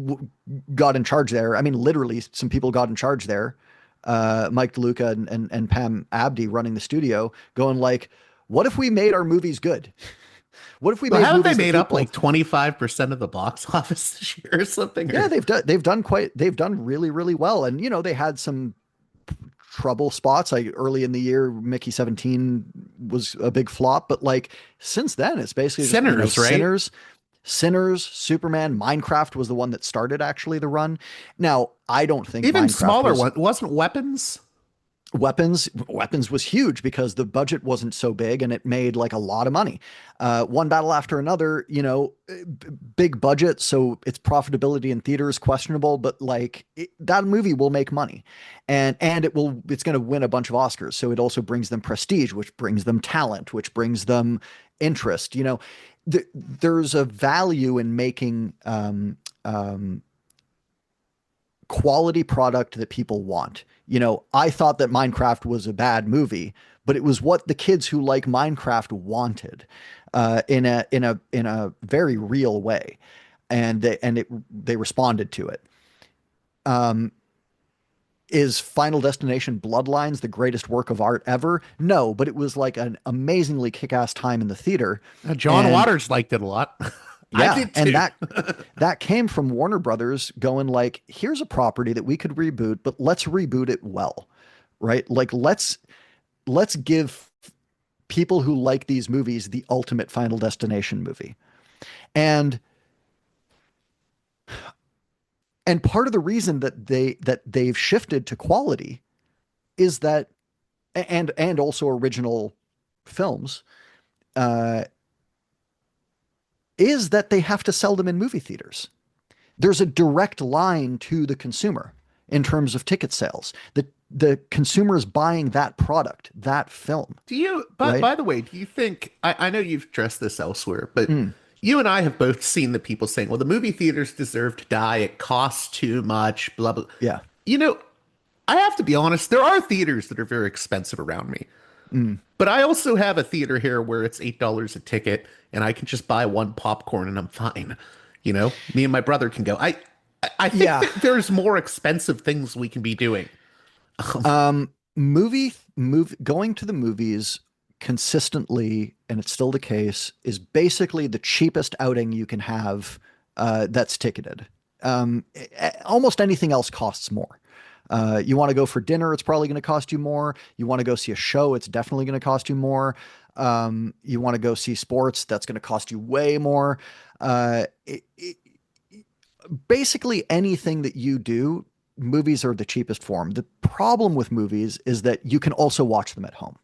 got in charge there. I mean, literally, some people got in charge there. Mike DeLuca and Pam Abdi running the studio, going like, "What if we made our movies good? What if we Well, made haven't they movies that made up people?" like 25% of the box office this year or something? Yeah, Or they've done really really well, and they had some trouble spots. Like early in the year, Mickey 17 was a big flop, but like since then, it's basically just Sinners, right? Sinners, Superman, Minecraft was the one that started actually the run. Now, I don't think Even Minecraft smaller was. one wasn't Weapons. Weapons was huge because the budget wasn't so big and it made like a lot of money. One battle after another, big budget, so its profitability in theater is questionable, but like that movie will make money, and it's going to win a bunch of Oscars. So it also brings them prestige, which brings them talent, which brings them interest. There's a value in making quality product that people want. I thought that Minecraft was a bad movie, but it was what the kids who like Minecraft wanted, in a very real way, and they responded to it. Um, is Final Destination Bloodlines the greatest work of art ever? No, but it was like an amazingly kick-ass time in the theater. John And Waters liked it a lot. I yeah, did and too. that came from Warner Brothers going like, here's a property that we could reboot, but let's reboot it well, right? Like let's give people who like these movies the ultimate Final Destination movie. And and part of the reason that they've shifted to quality is that, and also original films, uh is that they have to sell them in movie theaters. There's a direct line to the consumer in terms of ticket sales. The consumer is buying that product, that film, Do you, but right? by the way, do you think, I know you've addressed this elsewhere, but Mm, you and I have both seen the people saying, well, the movie theaters deserve to die. It costs too much, blah, blah. yeah. You know, I have to be honest, there are theaters that are very expensive around me. Mm, But I also have a theater here where it's $8 a ticket and I can just buy one popcorn and I'm fine. Me and my brother can go. I think yeah. that there's more expensive things we can be doing. Going to the movies consistently, and it's still the case, is basically the cheapest outing you can have, that's ticketed. Almost anything else costs more. You want to go for dinner, it's probably going to cost you more. You want to go see a show, it's definitely going to cost you more. You want to go see sports, that's going to cost you way more. Basically, anything that you do, movies are the cheapest form. The problem with movies is that you can also watch them at home.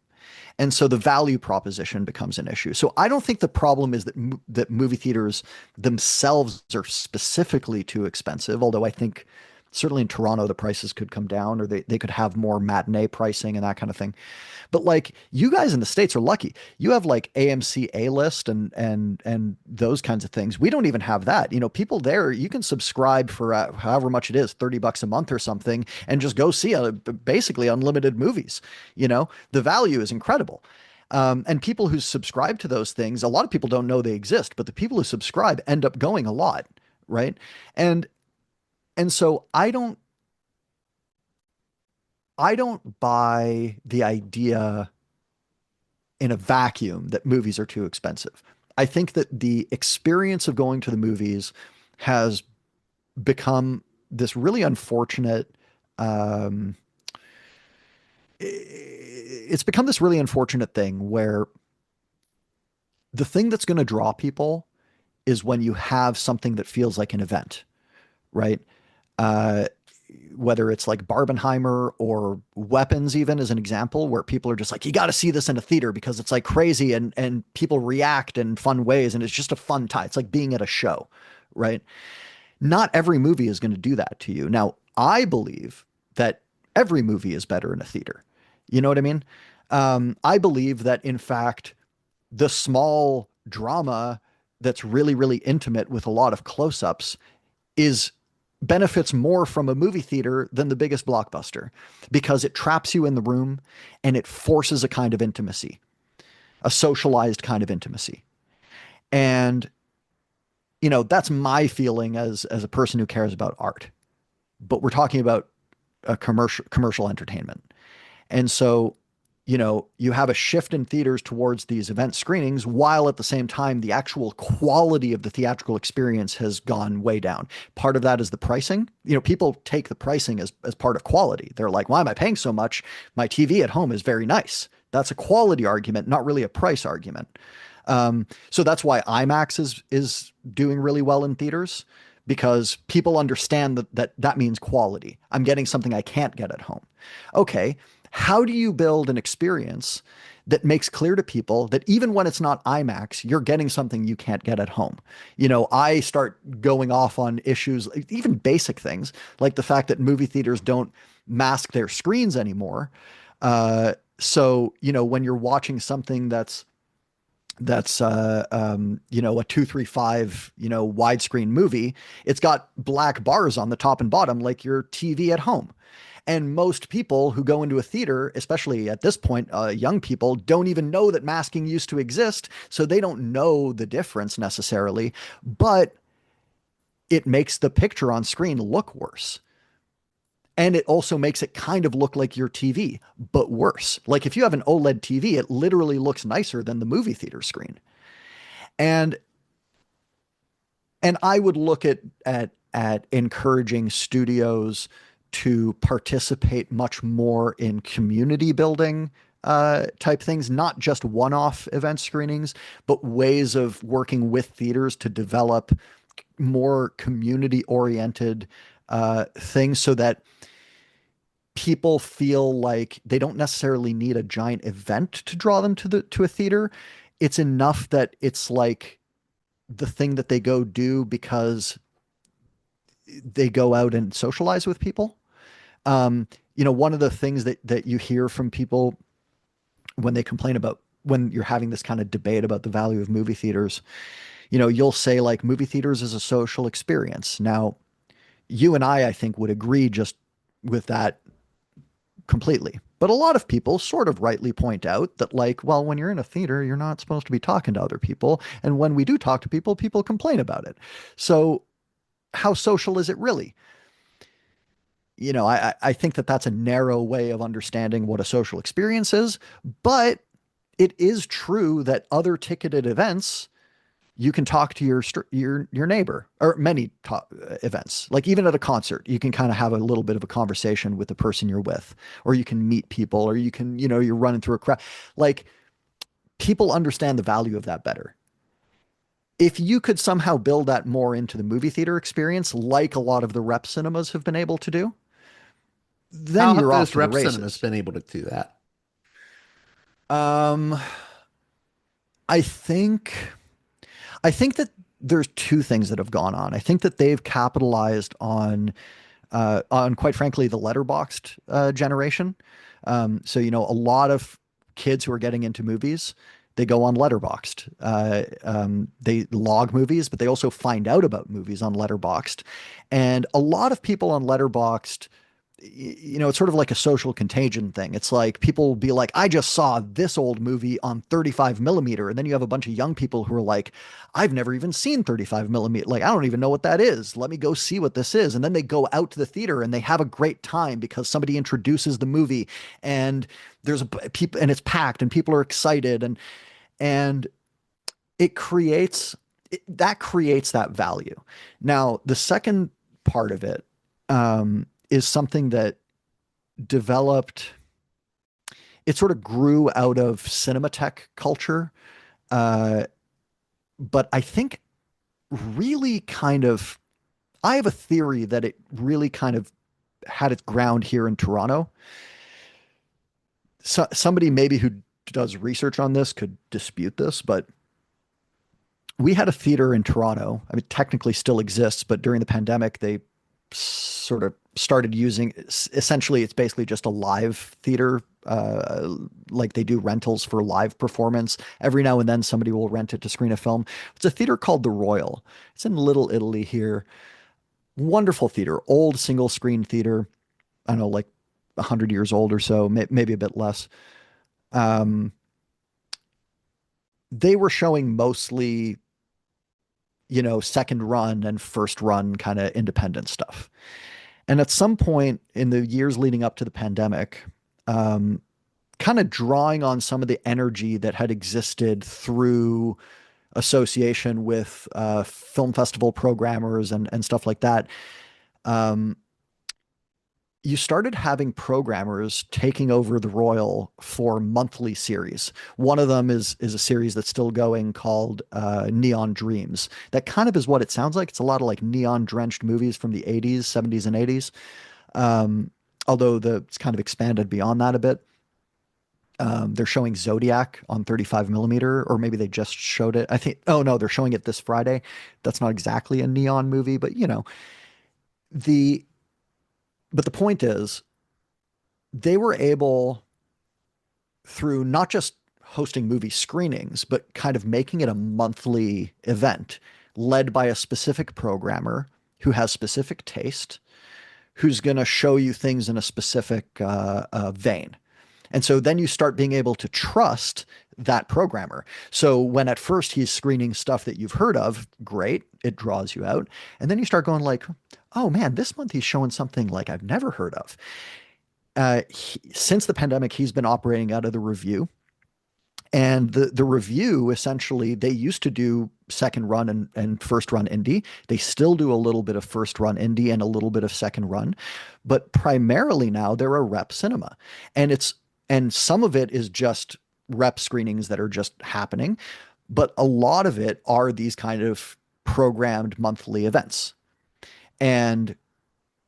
And so the value proposition becomes an issue. So I don't think the problem is that movie theaters themselves are specifically too expensive, although I think certainly in Toronto the prices could come down, or they could have more matinee pricing and that kind of thing. But like, you guys in the States are lucky. You have like AMC A list and those kinds of things. We don't even have that. People there, you can subscribe for however much it is, $30 a month or something, and just go see basically unlimited movies. The value is incredible. And people who subscribe to those things, a lot of people don't know they exist, but the people who subscribe end up going a lot, right? And so I don't buy the idea in a vacuum that movies are too expensive. I think that the experience of going to the movies has become this really unfortunate, um, it's become this really unfortunate thing where the thing that's going to draw people is when you have something that feels like an event, right? Uh, Whether it's like Barbenheimer or Weapons, even as an example, where people are just like, you got to see this in a theater because it's like crazy, and people react in fun ways, and it's just a fun time. It's like being at a show, right? Not every movie is going to do that to you. Now, I believe that every movie is better in a theater. You know what I mean? I believe that, in fact, the small drama that's really, really intimate with a lot of close-ups is benefits more from a movie theater than the biggest blockbuster, because it traps you in the room and it forces a kind of intimacy, a socialized kind of intimacy. And that's my feeling as a person who cares about art. But we're talking about a commercial entertainment. And so, you have a shift in theaters towards these event screenings, while at the same time, the actual quality of the theatrical experience has gone way down. Part of that is the pricing. People take the pricing as part of quality. They're like, why am I paying so much? My TV at home is very nice. That's a quality argument, not really a price argument. So that's why IMAX is doing really well in theaters. because people understand that means quality. I'm getting something I can't get at home. Okay, how do you build an experience that makes clear to people that even when it's not IMAX, you're getting something you can't get at home? I start going off on issues, even basic things, like the fact that movie theaters don't mask their screens anymore. So, when you're watching something that's a 235 widescreen movie, it's got black bars on the top and bottom like your TV at home. And most people who go into a theater, especially at this point, young people, don't even know that masking used to exist, so they don't know the difference necessarily, but it makes the picture on screen look worse. And it also makes it kind of look like your TV, but worse. Like if you have an OLED TV, it literally looks nicer than the movie theater screen. And I would look at encouraging studios to participate much more in community building type things, not just one-off event screenings, but ways of working with theaters to develop more community-oriented things so that people feel like they don't necessarily need a giant event to draw them to a theater. It's enough that it's like the thing that they go do because they go out and socialize with people. One of the things that you hear from people when they complain about when you're having this kind of debate about the value of movie theaters, you'll say like movie theaters is a social experience. Now, you and I think, would agree just with that completely. But a lot of people sort of rightly point out that, like, well, when you're in a theater, you're not supposed to be talking to other people. And when we do talk to people, people complain about it. So how social is it really? I think that that's a narrow way of understanding what a social experience is. But it is true that other ticketed events, you can talk to your neighbor, or many events, like even at a concert, you can kind of have a little bit of a conversation with the person you're with, or you can meet people, or you can, you're running through a crowd. Like people understand the value of that better. If you could somehow build that more into the movie theater experience, like a lot of the rep cinemas have been able to do, then How have you're off those to the rep cinemas races. been able to do that? Um, I think that there's two things that have gone on. I think that they've capitalized on quite frankly the letterboxed generation. So a lot of kids who are getting into movies, they go on letterboxed. They log movies, but they also find out about movies on letterboxed. And a lot of people on letterboxed, it's sort of like a social contagion thing. It's like people will be like, I just saw this old movie on 35 millimeter. And then you have a bunch of young people who are like, I've never even seen 35 millimeter. Like, I don't even know what that is. Let me go see what this is. And then they go out to the theater and they have a great time because somebody introduces the movie and there's people and it's packed and people are excited and it creates that value. Now, the second part of it, is something that developed, it sort of grew out of Cinematech culture. Uh, but I think really kind of, I have a theory that it really kind of had its ground here in Toronto. So, somebody maybe who does research on this could dispute this, but we had a theater in Toronto. I mean, technically still exists, but during the pandemic, they sort of started using, essentially it's basically just a live theater, like they do rentals for live performance. Every now and then somebody will rent it to screen a film. It's a theater called the Royal. It's in Little Italy here. Wonderful theater, old single screen theater. I don't know, like 100 years old or so, maybe a bit less. um they were showing mostly second run and first run kind of independent stuff. And at some point in the years leading up to the pandemic, um, kind of drawing on some of the energy that had existed through association with film festival programmers and stuff like that, um, you started having programmers taking over the Royal for monthly series. One of them is a series that's still going called Neon Dreams. That kind of is what it sounds like. It's a lot of like neon drenched movies from the 80s, 70s, and 80s. Um, Although it's kind of expanded beyond that a bit. They're showing Zodiac on 35 millimeter, or maybe they just showed it. I think, oh no, they're showing it this Friday. That's not exactly a neon movie, but the but the point is they were able, through not just hosting movie screenings, but kind of making it a monthly event led by a specific programmer who has specific taste, who's going to show you things in a specific vein. And so then you start being able to trust that programmer. So when at first he's screening stuff that you've heard of, great, it draws you out. And then you start going like, oh man, this month he's showing something like I've never heard of. Since the pandemic, he's been operating out of the Review. And the Review, essentially, they used to do second run and first run indie. They still do a little bit of first run indie and a little bit of second run. But primarily now they're a rep cinema. And some of it is just rep screenings that are just happening. But a lot of it are these kind of programmed monthly events. And,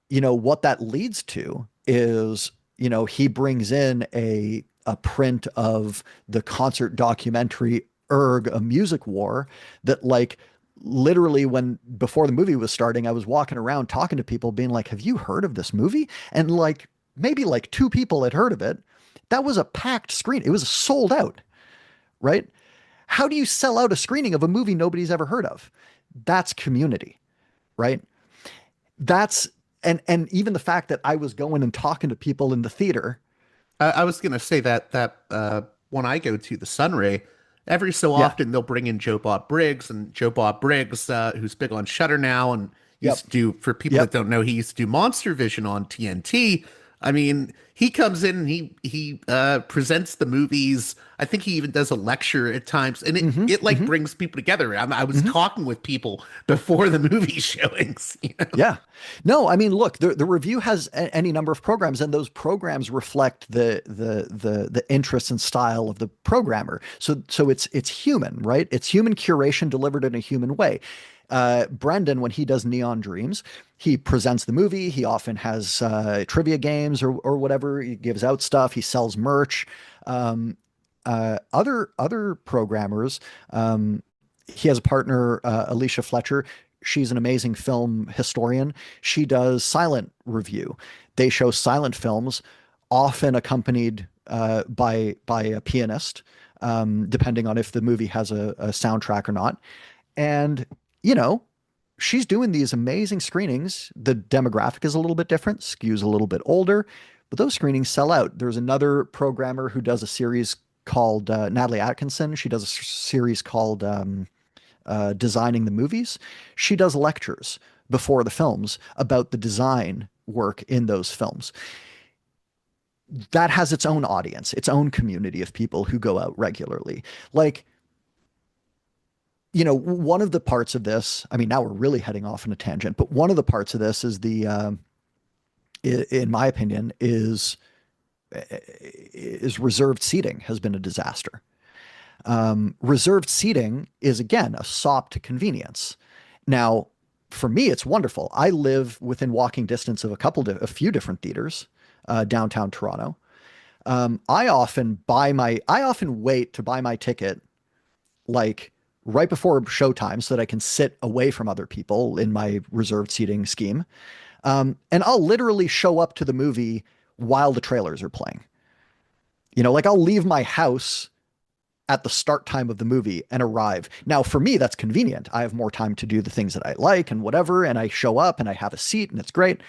what that leads to is, he brings in a print of the concert documentary A Music War that like literally before the movie was starting, I was walking around talking to people being like, have you heard of this movie? And like maybe like two people had heard of it. That was a packed screen. It was sold out, right? How do you sell out a screening of a movie nobody's ever heard of? That's community, right? That's and even the fact that I was going and talking to people in the theater. I was gonna say that when I go to the Sunray, every so Yeah. often they'll bring in Joe Bob Briggs, and Joe Bob Briggs, who's big on Shutter now, and Yep. used to do, for people that Yep. don't know, he used to do Monster Vision on TNT. I mean, he comes in and he presents the movies. I think he even does a lecture at times, and it Mm-hmm. it like Mm-hmm. brings people together. I was Mm-hmm. talking with people before the movie showings. Yeah. No, I mean, look, the Review has any number of programs, and those programs reflect the interests and style of the programmer. So it's human, right? It's human curation delivered in a human way. Brendan, when he does Neon Dreams, he presents the movie. He often has trivia games or whatever. He gives out stuff. He sells merch. Um, other programmers, he has a partner, Alicia Fletcher. She's an amazing film historian. She does silent review. They show silent films, often accompanied by a pianist, depending on if the movie has a soundtrack or not. And you know, she's doing these amazing screenings. The demographic is a little bit different, skews a little bit older, but those screenings sell out. There's another programmer who does a series called Natalie Atkinson. She does a series called Designing the Movies. She does lectures before the films about the design work in those films. That has its own audience, its own community of people who go out regularly. Like, one of the parts of this, I mean, now we're really heading off on a tangent, but one of the parts of this is in my opinion, is reserved seating has been a disaster. Reserved seating is, again, a sop to convenience. Now, for me, it's wonderful. I live within walking distance of a few different theaters downtown Toronto. I often wait to buy my ticket like right before showtime so that I can sit away from other people in my reserved seating scheme. And I'll literally show up to the movie while the trailers are playing. Like I'll leave my house at the start time of the movie and arrive. Now, for me, that's convenient. I have more time to do the things that I like and whatever, and I show up and I have a seat and it's great.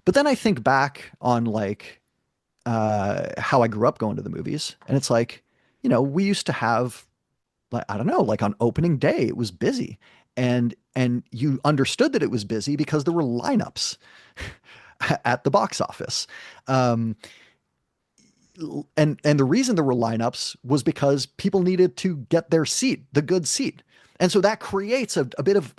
But then I think back on like how I grew up going to the movies, and it's like, we used to have, like, I don't know, like on opening day, it was busy. And you understood that it was busy because there were lineups at the box office. And the reason there were lineups was because people needed to get their seat, the good seat. And so that creates a bit of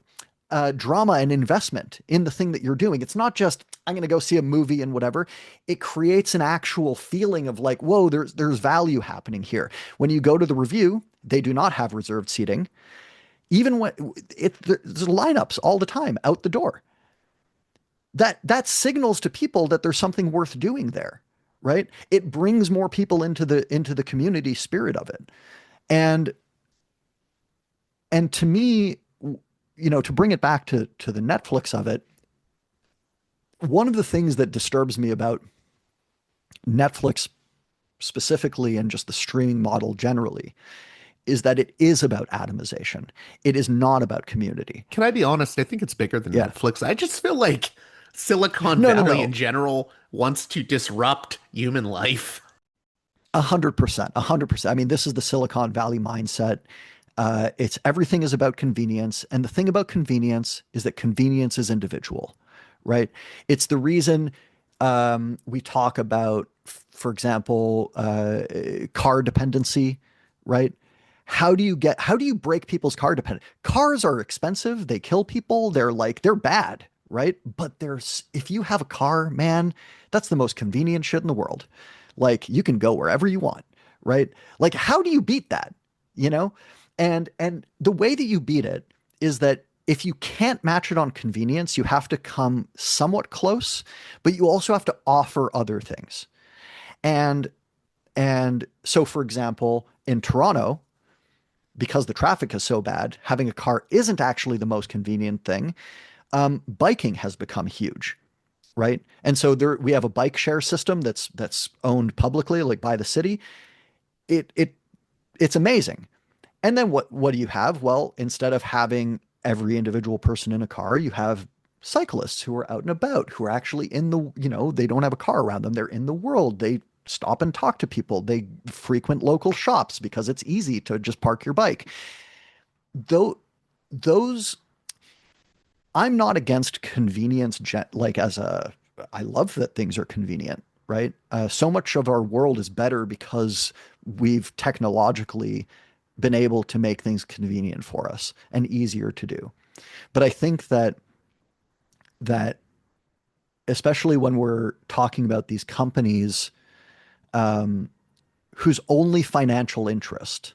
drama and investment in the thing that you're doing. It's not just, I'm going to go see a movie and whatever. It creates an actual feeling of like, whoa, there's value happening here. When you go to the review, they do not have reserved seating. Even when there's lineups all the time out the door. That signals to people that there's something worth doing there, right? It brings more people into the community spirit of it. And to me, to bring it back to the Netflix of it, one of the things that disturbs me about Netflix specifically and just the streaming model generally is that it is about atomization. It is not about community. Can I be honest? I think it's bigger than Yeah. Netflix. I just feel like Silicon No, no, Valley in no. general wants to disrupt human life. 100%. 100%. I mean, this is the Silicon Valley mindset. It's everything is about convenience. And the thing about convenience is that convenience is individual, right? It's the reason we talk about, for example, car dependency, right? How do you break people's car dependence? Cars are expensive. They kill people. They're bad, right? But if you have a car, man, that's the most convenient shit in the world. Like you can go wherever you want, right? Like how do you beat that? You know? And the way that you beat it is that if you can't match it on convenience, you have to come somewhat close, but you also have to offer other things. And so for example, in Toronto, because the traffic is so bad, having a car isn't actually the most convenient thing. Biking has become huge, right? And so we have a bike share system that's owned publicly, like by the city. It's amazing. And then what do you have? Well, instead of having every individual person in a car, you have cyclists who are out and about, who are actually they don't have a car around them. They're in the world. They stop and talk to people. They frequent local shops because it's easy to just park your bike. Though those, I'm not against convenience, I love that things are convenient, right? So much of our world is better because we've technologically been able to make things convenient for us and easier to do. But I think that especially when we're talking about these companies whose only financial interest,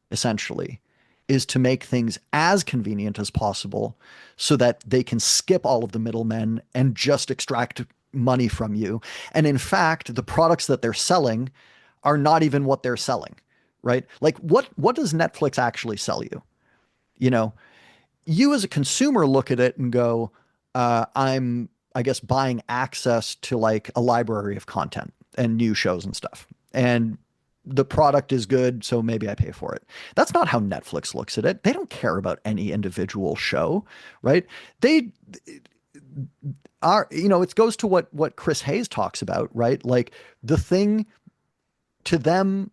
essentially, is to make things as convenient as possible so that they can skip all of the middlemen and just extract money from you. And in fact, the products that they're selling are not even what they're selling, right? Like what does Netflix actually sell you? You know, you as a consumer look at it and go, I'm, I guess, buying access to like a library of content and new shows and stuff. And the product is good, so maybe I pay for it. That's not how Netflix looks at it. They don't care about any individual show, right? They are, it goes to what Chris Hayes talks about, right? Like the thing to them,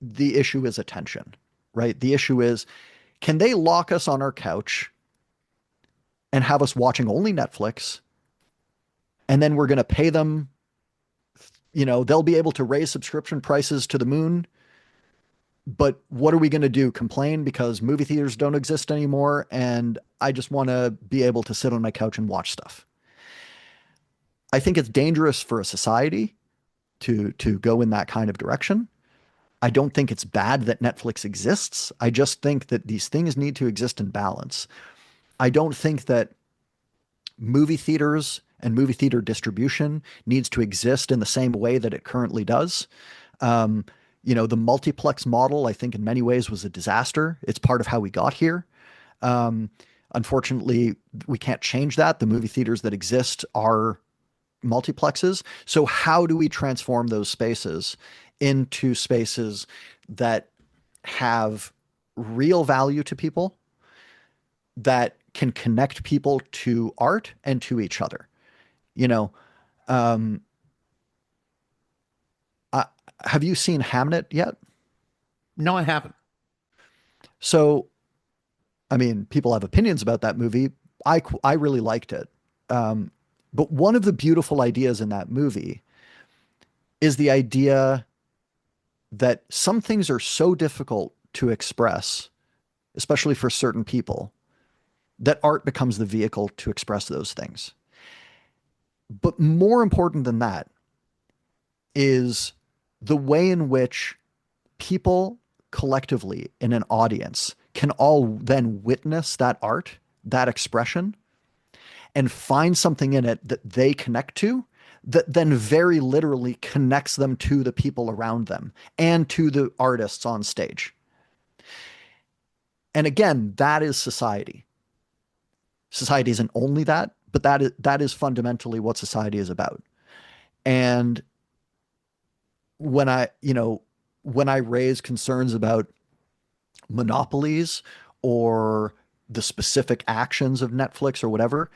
the issue is attention, right? The issue is, can they lock us on our couch and have us watching only Netflix? And then we're going to pay them, they'll be able to raise subscription prices to the moon. But what are we going to do? Complain because movie theaters don't exist anymore and I just want to be able to sit on my couch and watch stuff. I think it's dangerous for a society to go in that kind of direction. I don't think it's bad that Netflix exists. I just think that these things need to exist in balance. I don't think that movie theaters and movie theater distribution needs to exist in the same way that it currently does. The multiplex model, I think in many ways was a disaster. It's part of how we got here. Unfortunately, we can't change that. The movie theaters that exist are multiplexes. So how do we transform those spaces into spaces that have real value to people, that can connect people to art and to each other? Have you seen Hamnet yet? No, I haven't. So, I mean, people have opinions about that movie. I really liked it. But one of the beautiful ideas in that movie is the idea that some things are so difficult to express, especially for certain people, that art becomes the vehicle to express those things. But more important than that is the way in which people collectively in an audience can all then witness that art, that expression, and find something in it that they connect to, that then very literally connects them to the people around them and to the artists on stage. And again, that is society. Society isn't only that, but that is fundamentally what society is about. And when I raise concerns about monopolies or the specific actions of Netflix or whatever,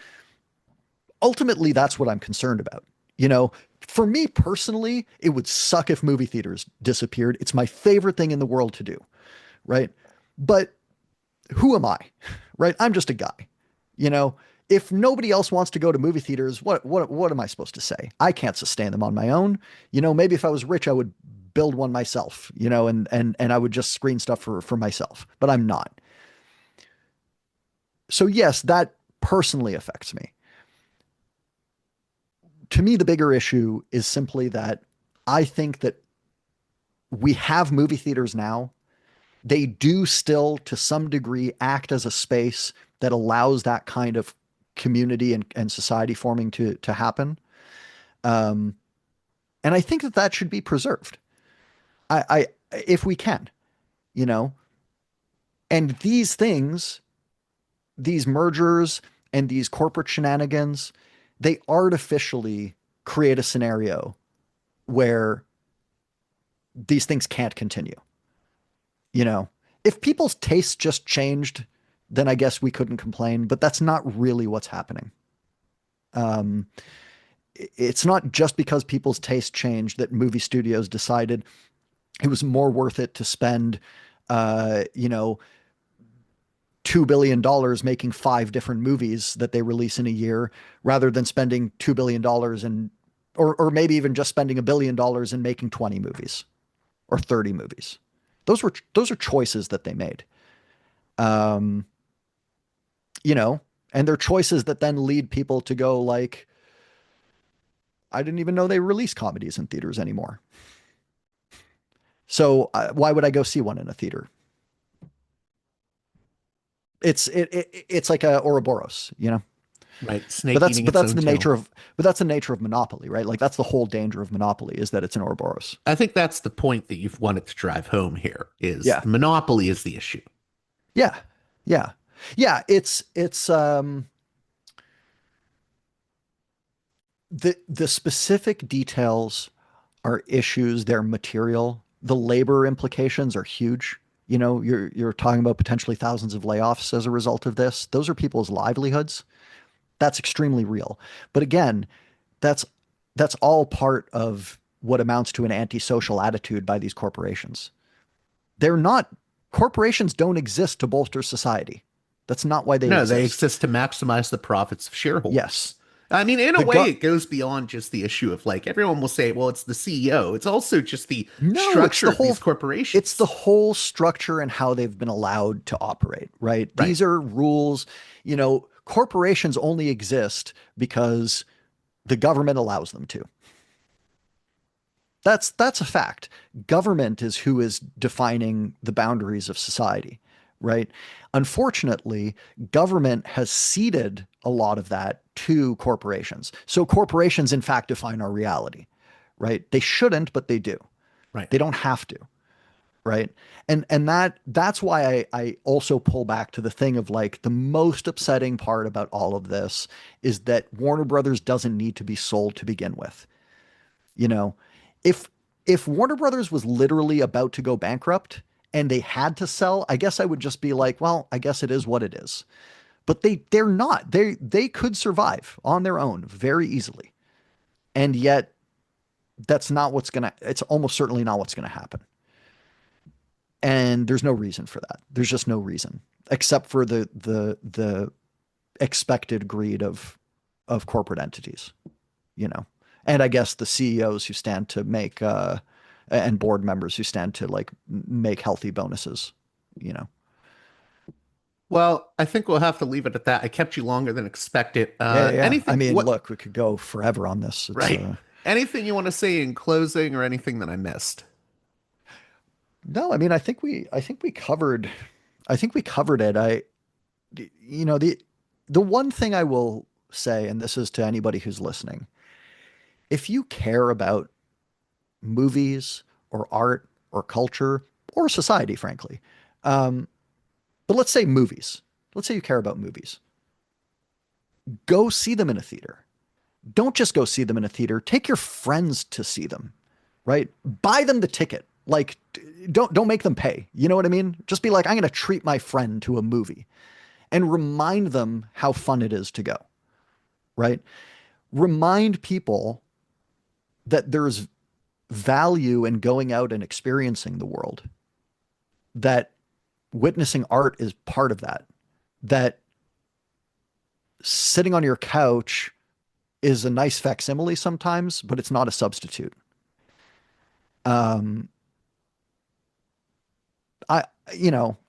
ultimately that's what I'm concerned about. For me personally, it would suck if movie theaters disappeared. It's my favorite thing in the world to do, right? But who am I? Right? I'm just a guy. If nobody else wants to go to movie theaters, what am I supposed to say? I can't sustain them on my own. Maybe if I was rich, I would build one myself, and I would just screen stuff for myself, but I'm not. So yes, that personally affects me. To me, the bigger issue is simply that I think that we have movie theaters now. They do still, to some degree, act as a space that allows that kind of community and society forming to happen. And I think that should be preserved. If we can, and these things, these mergers and these corporate shenanigans, they artificially create a scenario where these things can't continue. If people's tastes just changed, then I guess we couldn't complain, but that's not really what's happening. It's not just because people's taste changed that movie studios decided it was more worth it to spend, $2 billion making 5 different movies that they release in a year rather than spending $2 billion or maybe even just spending $1 billion and making 20 movies or 30 movies. Those are choices that they made. And they're choices that then lead people to go like, I didn't even know they release comedies in theaters anymore. So why would I go see one in a theater? It's like a Ouroboros, Right. Snake eating its that's own the tail. nature of monopoly, right? Like that's the whole danger of monopoly is that it's an Ouroboros. I think that's the point that you've wanted to drive home here is Yeah. the monopoly is the issue. Yeah. Yeah. Yeah. It's the specific details are issues, they're material. The labor implications are huge. You're talking about potentially thousands of layoffs as a result of this. Those are people's livelihoods. That's extremely real. But again, that's all part of what amounts to an antisocial attitude by these corporations. They're not corporations don't exist to bolster society. That's not why they No, they exist. exist to maximize the profits of shareholders. Yes. I mean, in a The way, go- it goes beyond just the issue of like everyone will say, well, it's the CEO. It's also just the No, structure of these it's the corporations. whole structure and how they've been allowed to operate, right? Right. These are rules, corporations only exist because the government allows them to. That's a fact. Government is who is defining the boundaries of society, right? Unfortunately, government has ceded a lot of that to corporations. So corporations, in fact, define our reality, right? They shouldn't, but they do. Right. They don't have to, right? And that's why I also pull back to the thing of like the most upsetting part about all of this is that Warner Brothers doesn't need to be sold to begin with. You know, if Warner Brothers was literally about to go bankrupt and they had to sell, I guess I would just be like, well, I guess it is what it is. But they're not. They could survive on their own very easily. And yet that's not it's almost certainly not what's gonna happen. And there's no reason for that. There's just no reason except for the expected greed of corporate entities, you know. And I guess the CEOs who stand to make and board members who stand to like make healthy bonuses, you know. Well, I think we'll have to leave it at that. I kept you longer than expected. Yeah. I Anything? mean, What? look, we could go forever on this. Right. Anything you want to say in closing, or anything that I missed? No, I mean, I think we covered it. The one thing I will say, and this is to anybody who's listening, if you care about movies or art or culture or society, frankly, but let's say movies. Let's say you care about movies. Go see them in a theater. Don't just go see them in a theater. Take your friends to see them, right? Buy them the ticket. Like, don't make them pay. You know what I mean? Just be like, I'm going to treat my friend to a movie and remind them how fun it is to go, right? Remind people that there's value in going out and experiencing the world, that witnessing art is part of that, that sitting on your couch is a nice facsimile sometimes, but it's not a substitute.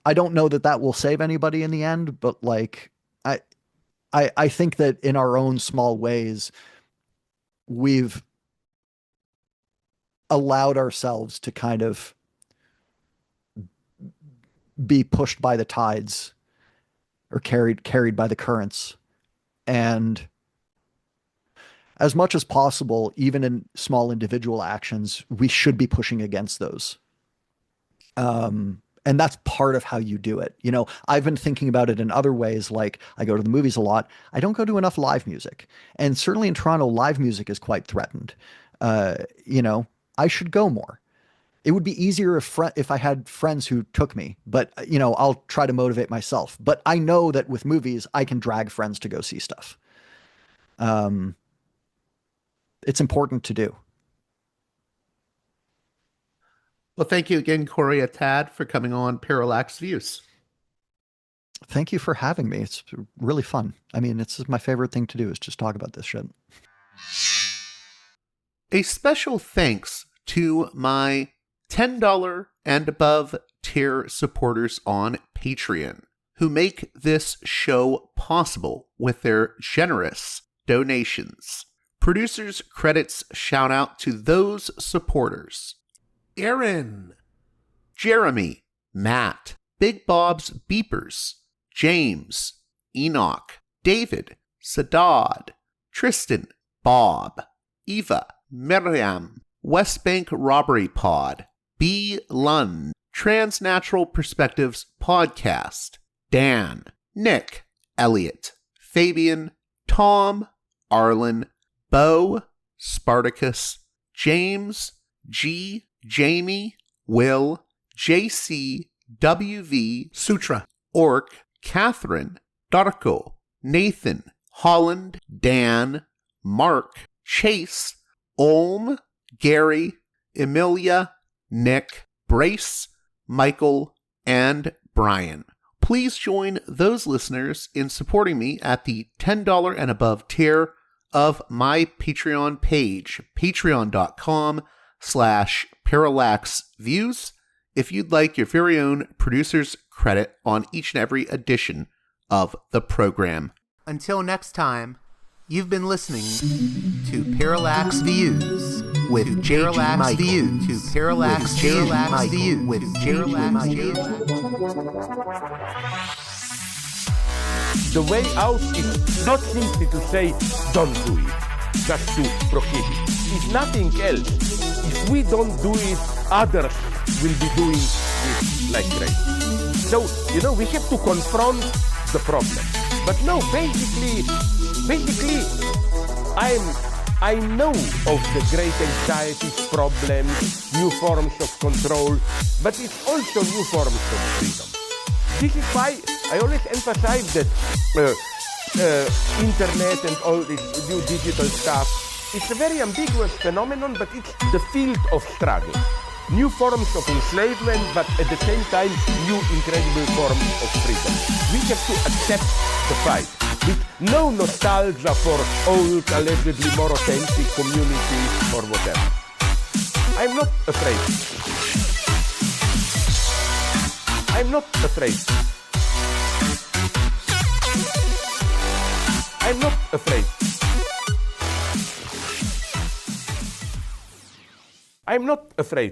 I don't know that will save anybody in the end, but like, I think that in our own small ways, we've allowed ourselves to kind of be pushed by the tides or carried by the currents. And as much as possible, even in small individual actions, we should be pushing against those. And that's part of how you do it. I've been thinking about it in other ways. Like, I go to the movies a lot. I don't go to enough live music. And certainly in Toronto, live music is quite threatened. I should go more. It would be easier if I had friends who took me, but I'll try to motivate myself. But I know that with movies, I can drag friends to go see stuff. It's important to do. Well, thank you again, Corey Tad, for coming on Parallax Views. Thank you for having me. It's really fun. I mean, it's my favorite thing to do is just talk about this shit. A special thanks to my $10 and above tier supporters on Patreon, who make this show possible with their generous donations. Producers' credits shout out to those supporters: Aaron, Jeremy, Matt, Big Bob's Beepers, James, Enoch, David, Sadad, Tristan, Bob, Eva, Miriam, West Bank Robbery Pod, B. Lund, Transnatural Perspectives Podcast, Dan, Nick, Elliot, Fabian, Tom, Arlen, Bo, Spartacus, James, G, Jamie, Will, JC, WV, Sutra, Orc, Catherine, Darko, Nathan, Holland, Dan, Mark, Chase, Olm, Gary, Emilia, Nick, Brace, Michael, and Brian. Please join those listeners in supporting me at the $10 and above tier of my Patreon page, patreon.com/Parallax Views, if you'd like your very own producer's credit on each and every edition of the program. Until next time, you've been listening to Parallax Views with Parallax Views to Parallax Views with Parallax Views. The way out is not simply to say, don't do it, just to prohibit. It's nothing else. If we don't do it, others will be doing it like crazy. So, we have to confront the problem. But no, basically, I know of the great anxieties, problems, new forms of control, but it's also new forms of freedom. This is why I always emphasize that internet and all this new digital stuff, it's a very ambiguous phenomenon, but it's the field of struggle. New forms of enslavement, but at the same time, new incredible forms of freedom. We have to accept the fight with no nostalgia for old, allegedly more authentic communities or whatever. I'm not afraid. I'm not afraid. I'm not afraid. I'm not afraid.